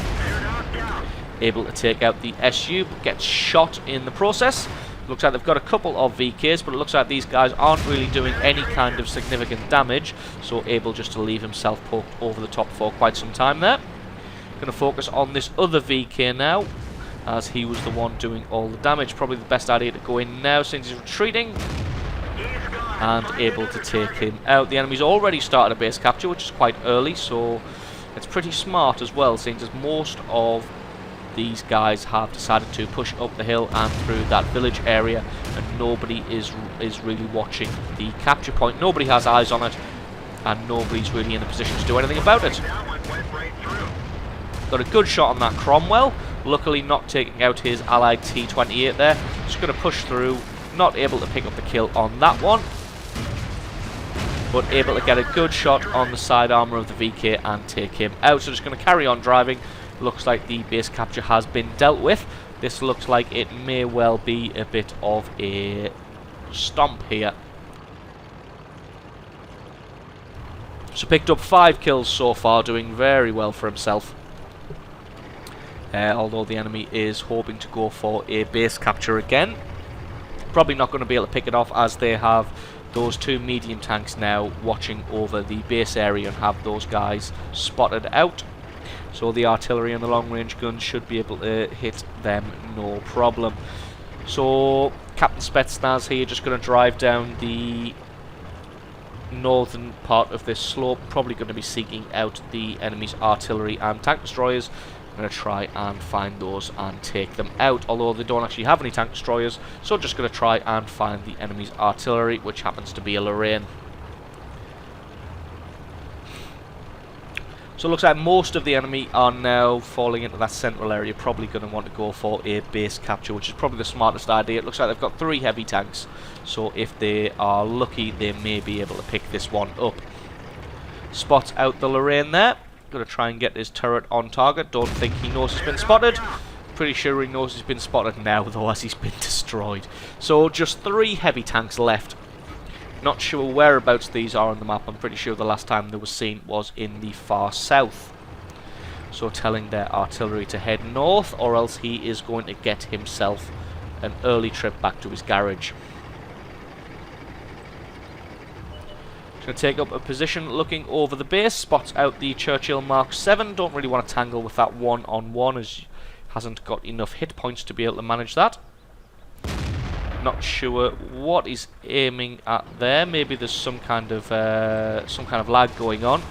Able to take out the SU, but gets shot in the process. Looks like they've got a couple of VKs, but it looks like these guys aren't really doing any kind of significant damage, so able just to leave himself poked over the top for quite some time there. Going to focus on this other VK now, as he was the one doing all the damage. Probably the best idea to go in now since he's retreating, and able to take him out. The enemy's already started a base capture, which is quite early, so it's pretty smart as well, since as most of these guys have decided to push up the hill and through that village area, and nobody is really watching the capture point. Nobody has eyes on it, and nobody's really in a position to do anything about it. Got a good shot on that Cromwell, luckily not taking out his allied T-28 there. Just going to push through, not able to pick up the kill on that one, but able to get a good shot on the side armour of the VK and take him out. So just going to carry on driving. Looks like the base capture has been dealt with. This looks like it may well be a bit of a stomp here. So picked up 5 kills so far, doing very well for himself. Although the enemy is hoping to go for a base capture again. Probably not going to be able to pick it off, as they have those 2 medium tanks now watching over the base area and have those guys spotted out. So the artillery and the long-range guns should be able to hit them no problem. So Captain Spetsnaz here just going to drive down the northern part of this slope, probably going to be seeking out the enemy's artillery and tank destroyers. I'm going to try and find those and take them out, although they don't actually have any tank destroyers, so just going to try and find the enemy's artillery, which happens to be a Lorraine. So it looks like most of the enemy are now falling into that central area, probably going to want to go for a base capture, which is probably the smartest idea. It looks like they've got 3 heavy tanks, so if they are lucky they may be able to pick this one up. Spots out the Lorraine there. Going to try and get his turret on target. Don't think he knows he's been spotted. Pretty sure he knows he's been spotted now, though, as he's been destroyed. So just 3 heavy tanks left Not sure whereabouts these are on the map. I'm pretty sure the last time they were seen was in the far south. So telling their artillery to head north, or else he is going to get himself an early trip back to his garage. Going to take up a position looking over the base, spots out the Churchill Mark 7. Don't really want to tangle with that one-on-one, as he hasn't got enough hit points to be able to manage that. Not sure what he's aiming at there. Maybe there's some kind of lag going on.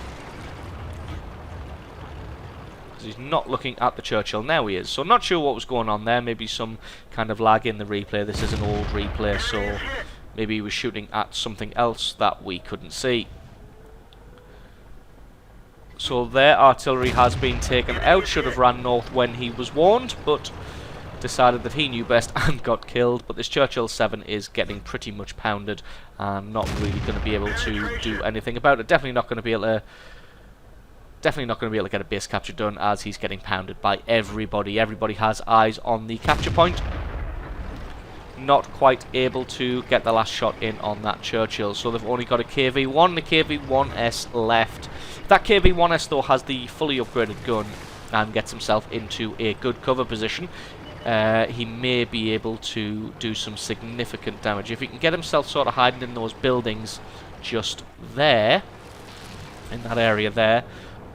He's not looking at the Churchill. Now he is. So not sure what was going on there. Maybe some kind of lag in the replay. This is an old replay, so maybe he was shooting at something else that we couldn't see. So their artillery has been taken out. Should have ran north when he was warned, but decided that he knew best and got killed. But this Churchill 7 is getting pretty much pounded and not really going to be able to do anything about it. Definitely not going to be able to get a base capture done, as he's getting pounded by everybody. Everybody has eyes on the capture point. Not quite able to get the last shot in on that Churchill, so they've only got a KV-1, the KV-1S left. That KV-1S though has the fully upgraded gun and gets himself into a good cover position. He may be able to do some significant damage if he can get himself sort of hiding in those buildings just there, in that area there,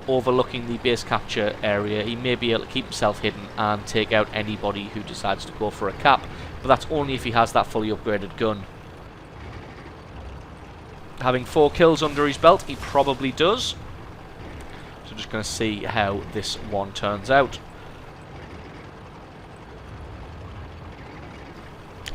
overlooking the base capture area. He may be able to keep himself hidden and take out anybody who decides to go for a cap, but that's only if he has that fully upgraded gun. Having 4 kills under his belt, he probably does. So just going to see how this one turns out.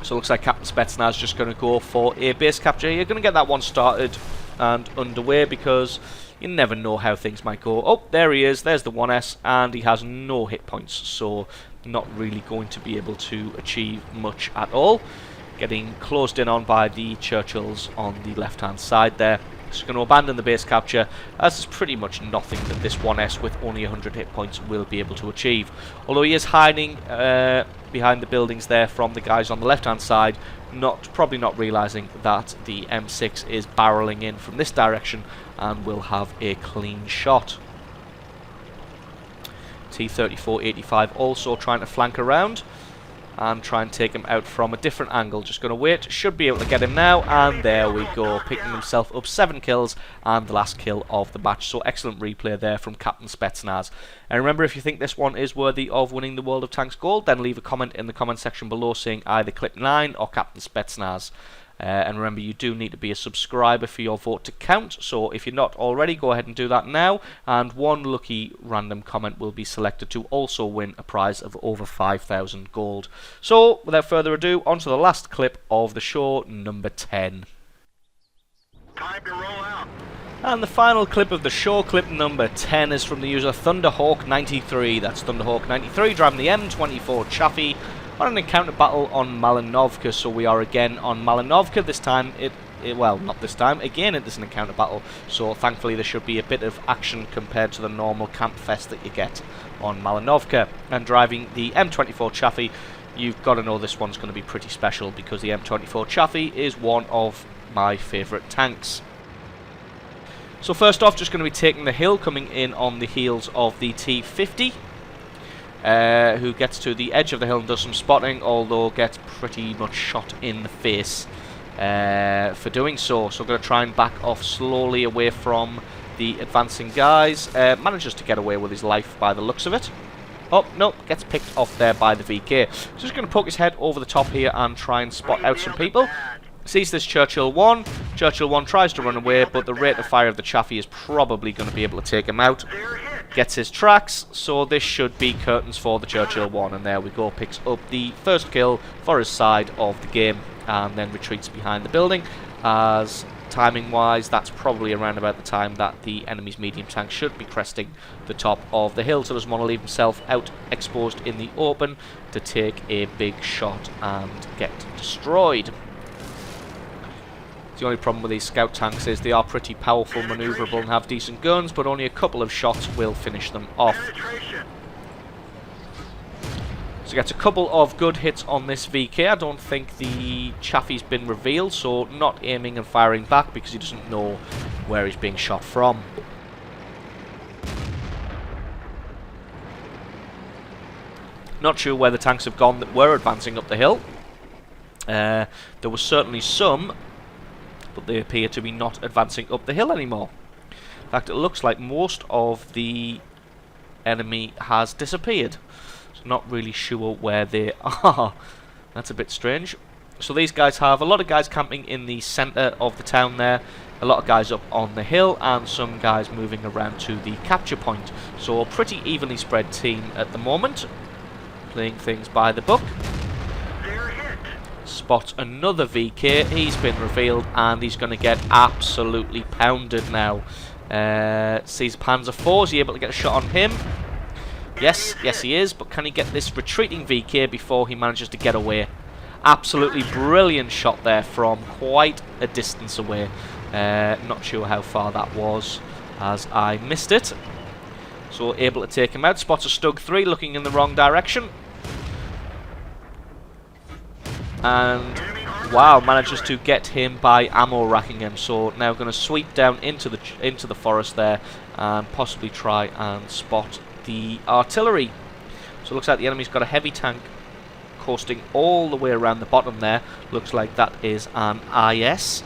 So it looks like Captain Spetsnaz just going to go for a base capture. You're going to get that one started and underway, because you never know how things might go. Oh, there he is. There's the 1S, and he has no hit points, so not really going to be able to achieve much at all. Getting closed in on by the Churchills on the left-hand side there. Just going to abandon the base capture, as there's pretty much nothing that this 1S with only 100 hit points will be able to achieve. Although he is hiding behind the buildings there from the guys on the left-hand side, probably not realising that the M6 is barrelling in from this direction and will have a clean shot. T-34-85 also trying to flank around and try and take him out from a different angle. Just going to wait. Should be able to get him now, and there we go, picking himself up 7 kills and the last kill of the match. So excellent replay there from Captain Spetsnaz. And remember, if you think this one is worthy of winning the World of Tanks gold, then leave a comment in the comment section below saying either Clip 9 or Captain Spetsnaz. And remember, you do need to be a subscriber for your vote to count, so if you're not already, go ahead and do that now, and one lucky random comment will be selected to also win a prize of over 5,000 gold. So without further ado, on to the last clip of the show, number 10. Time to roll out. And the final clip of the show, clip number 10, is from the user Thunderhawk93. That's Thunderhawk93 driving the M24 Chaffee on an encounter battle on Malinovka. So we are again on Malinovka. This time well, not this time, again it is an encounter battle, so thankfully there should be a bit of action compared to the normal camp fest that you get on Malinovka. And driving the M24 Chaffee, you've got to know this one's going to be pretty special, because the M24 Chaffee is one of my favourite tanks. So first off, just going to be taking the hill, coming in on the heels of the T50. Who gets to the edge of the hill and does some spotting, although gets pretty much shot in the face for doing so. So I'm going to try and back off slowly away from the advancing guys. Manages to get away with his life by the looks of it. Oh, no, gets picked off there by the VK. So just going to poke his head over the top here and try and spot out some people. Sees this Churchill 1. Churchill 1 tries to run away, but the rate of fire of the Chaffee is probably going to be able to take him out. Gets his tracks, so this should be curtains for the Churchill 1. And there we go, picks up the first kill for his side of the game, and then retreats behind the building, as timing-wise, that's probably around about the time that the enemy's medium tank should be cresting the top of the hill. So doesn't want to leave himself out exposed in the open to take a big shot and get destroyed. The only problem with these scout tanks is they are pretty powerful, manoeuvrable, and have decent guns, but only a couple of shots will finish them off. So So gets a couple of good hits on this VK. I don't think the Chaffee's been revealed, so not aiming and firing back because he doesn't know where he's being shot from. Not sure where the tanks have gone that were advancing up the hill. There was certainly some, but they appear to be not advancing up the hill anymore. In fact, it looks like most of the enemy has disappeared. Not really sure where they are. That's a bit strange. So these guys have a lot of guys camping in the centre of the town there, a lot of guys up on the hill, and some guys moving around to the capture point. So a pretty evenly spread team at the moment, playing things by the book. Spot another VK. He's been revealed and he's going to get absolutely pounded now. Sees Panzer IV. Is he able to get a shot on him? Yes, he is, but can he get this retreating VK before he manages to get away? Absolutely brilliant shot there from quite a distance away. Not sure how far that was, as I missed it. So able to take him out. Spots a Stug 3 looking in the wrong direction. And, wow, manages to get him by ammo racking him. So now going to sweep down into the forest there and possibly try and spot the artillery. So it looks like the enemy's got a heavy tank coasting all the way around the bottom there. Looks like that is an IS.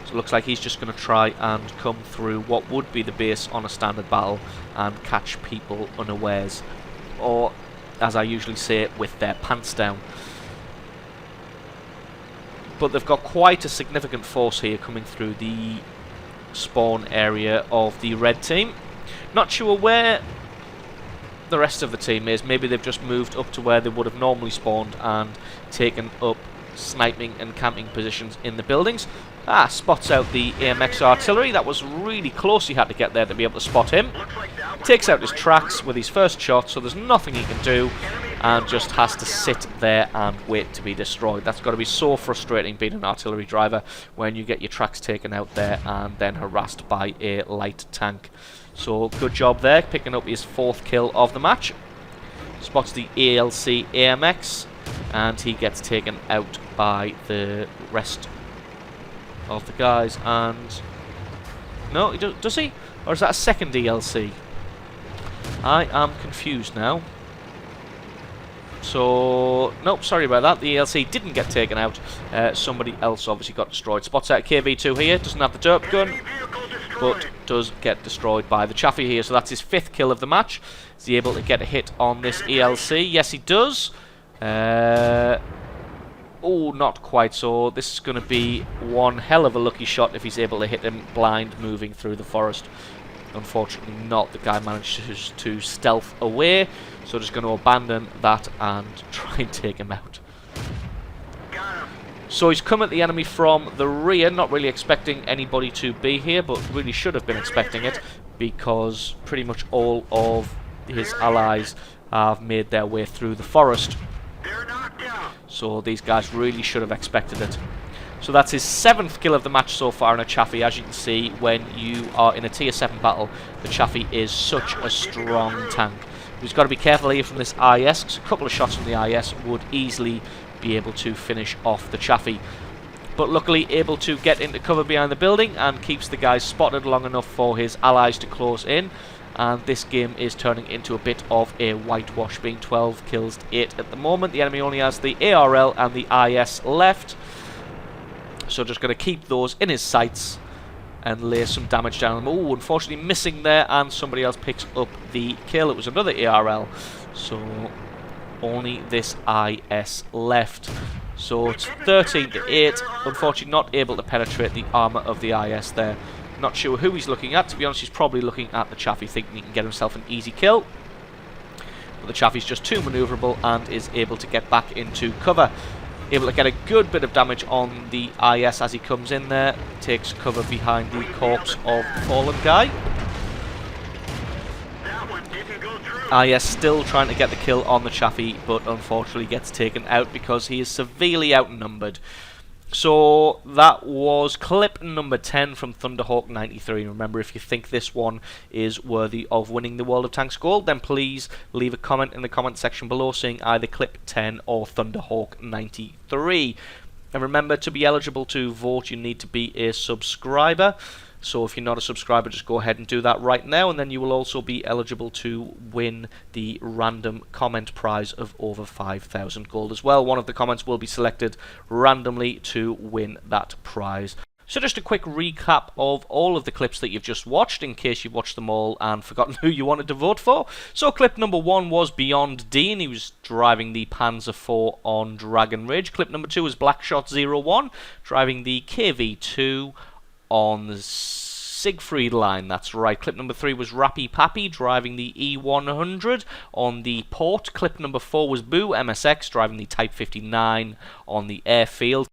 So it looks like he's just going to try and come through what would be the base on a standard battle and catch people unawares. Or, as I usually say, with their pants down. But they've got quite a significant force here coming through the spawn area of the red team. Not sure where the rest of the team is. Maybe they've just moved up to where they would have normally spawned and taken up sniping and camping positions in the buildings. Spots out the AMX artillery. That was really close. He had to get there to be able to spot him. Takes out his tracks with his first shot, so there's nothing he can do and just has to sit there and wait to be destroyed. That's got to be so frustrating being an artillery driver when you get your tracks taken out there and then harassed by a light tank. So good job there, picking up his 4th kill of the match. Spots the ALC AMX and he gets taken out by the rest of the guys. And no, does he? Or is that a second ELC? I am confused now. So, nope, sorry about that. The ELC didn't get taken out. Somebody else obviously got destroyed. Spots out KV2 here. Doesn't have the derp gun, but does get destroyed by the Chaffee here. So that's his 5th kill of the match. Is he able to get a hit on this ELC? Yes, he does. Oh, not quite. So this is going to be one hell of a lucky shot if he's able to hit him blind moving through the forest. Unfortunately not. The guy manages to stealth away, so just going to abandon that and try and take him out. So he's come at the enemy from the rear, not really expecting anybody to be here, but really should have been expecting it, because pretty much all of his allies have made their way through the forest. So these guys really should have expected it. So that's his 7th kill of the match so far in a Chaffee. As you can see, when you are in a tier 7 battle, the Chaffee is such a strong tank. He's got to be careful here from this IS, because a couple of shots from the IS would easily be able to finish off the Chaffee. But luckily able to get into cover behind the building and keeps the guys spotted long enough for his allies to close in. And this game is turning into a bit of a whitewash, being 12 kills to 8 at the moment. The enemy only has the ARL and the IS left. So just going to keep those in his sights and lay some damage down. Oh, unfortunately missing there, and somebody else picks up the kill. It was another ARL. So only this IS left. So it's 13 to 8. Unfortunately not able to penetrate the armour of the IS there. Not sure who he's looking at. To be honest, he's probably looking at the Chaffee, thinking he can get himself an easy kill. But the Chaffee's just too manoeuvrable and is able to get back into cover. Able to get a good bit of damage on the IS as he comes in there. Takes cover behind the corpse of the fallen guy. IS still trying to get the kill on the Chaffee, but unfortunately gets taken out because he is severely outnumbered. So that was clip number 10 from Thunderhawk 93. Remember, if you think this one is worthy of winning the World of Tanks Gold, then please leave a comment in the comment section below saying either clip 10 or Thunderhawk 93. And remember, to be eligible to vote, you need to be a subscriber. So if you're not a subscriber, just go ahead and do that right now, and then you will also be eligible to win the random comment prize of over 5,000 gold as well. One of the comments will be selected randomly to win that prize. So just a quick recap of all of the clips that you've just watched, in case you've watched them all and forgotten who you wanted to vote for. So clip number 1 was Beyond Dean. He was driving the Panzer IV on Dragon Ridge. Clip number 2 was Blackshot01, driving the KV2 on the Siegfried line. That's right. Clip number 3 was Rappy Pappy driving the E100 on the port. Clip number 4 was Boo MSX driving the Type 59 on the airfield.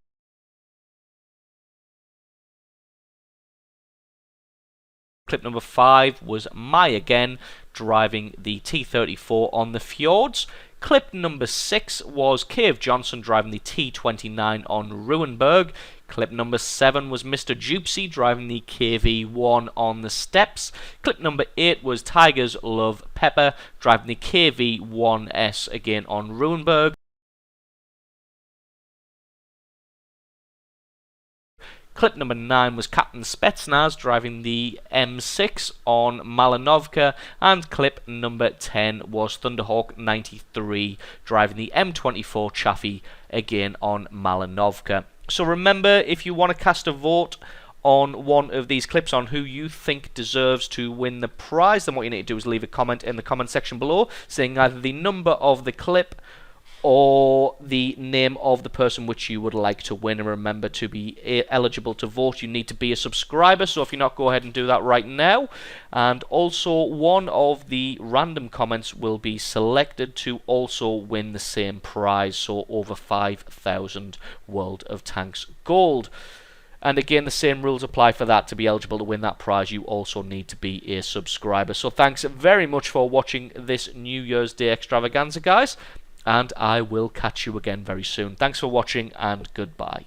Clip number 5 was My Again driving the T-34 on the fjords. Clip number 6 was Cave Johnson driving the T-29 on Ruinberg. Clip number 7 was Mr. Jupsy driving the KV-1 on the steps. Clip number 8 was Tigers Love Pepper driving the KV-1S again on Ruinberg. Clip number 9 was Captain Spetsnaz driving the M6 on Malinovka, and clip number 10 was Thunderhawk 93 driving the M24 Chaffee again on Malinovka. So remember, if you want to cast a vote on one of these clips on who you think deserves to win the prize, then what you need to do is leave a comment in the comment section below saying either the number of the clip or the name of the person which you would like to win. And remember, to be eligible to vote, you need to be a subscriber. So if you're not, go ahead and do that right now. And also, one of the random comments will be selected to also win the same prize, so over 5,000 World of Tanks gold. And again, the same rules apply for that. To be eligible to win that prize, you also need to be a subscriber. So thanks very much for watching this New Year's Day extravaganza, guys, and I will catch you again very soon. Thanks for watching, and goodbye.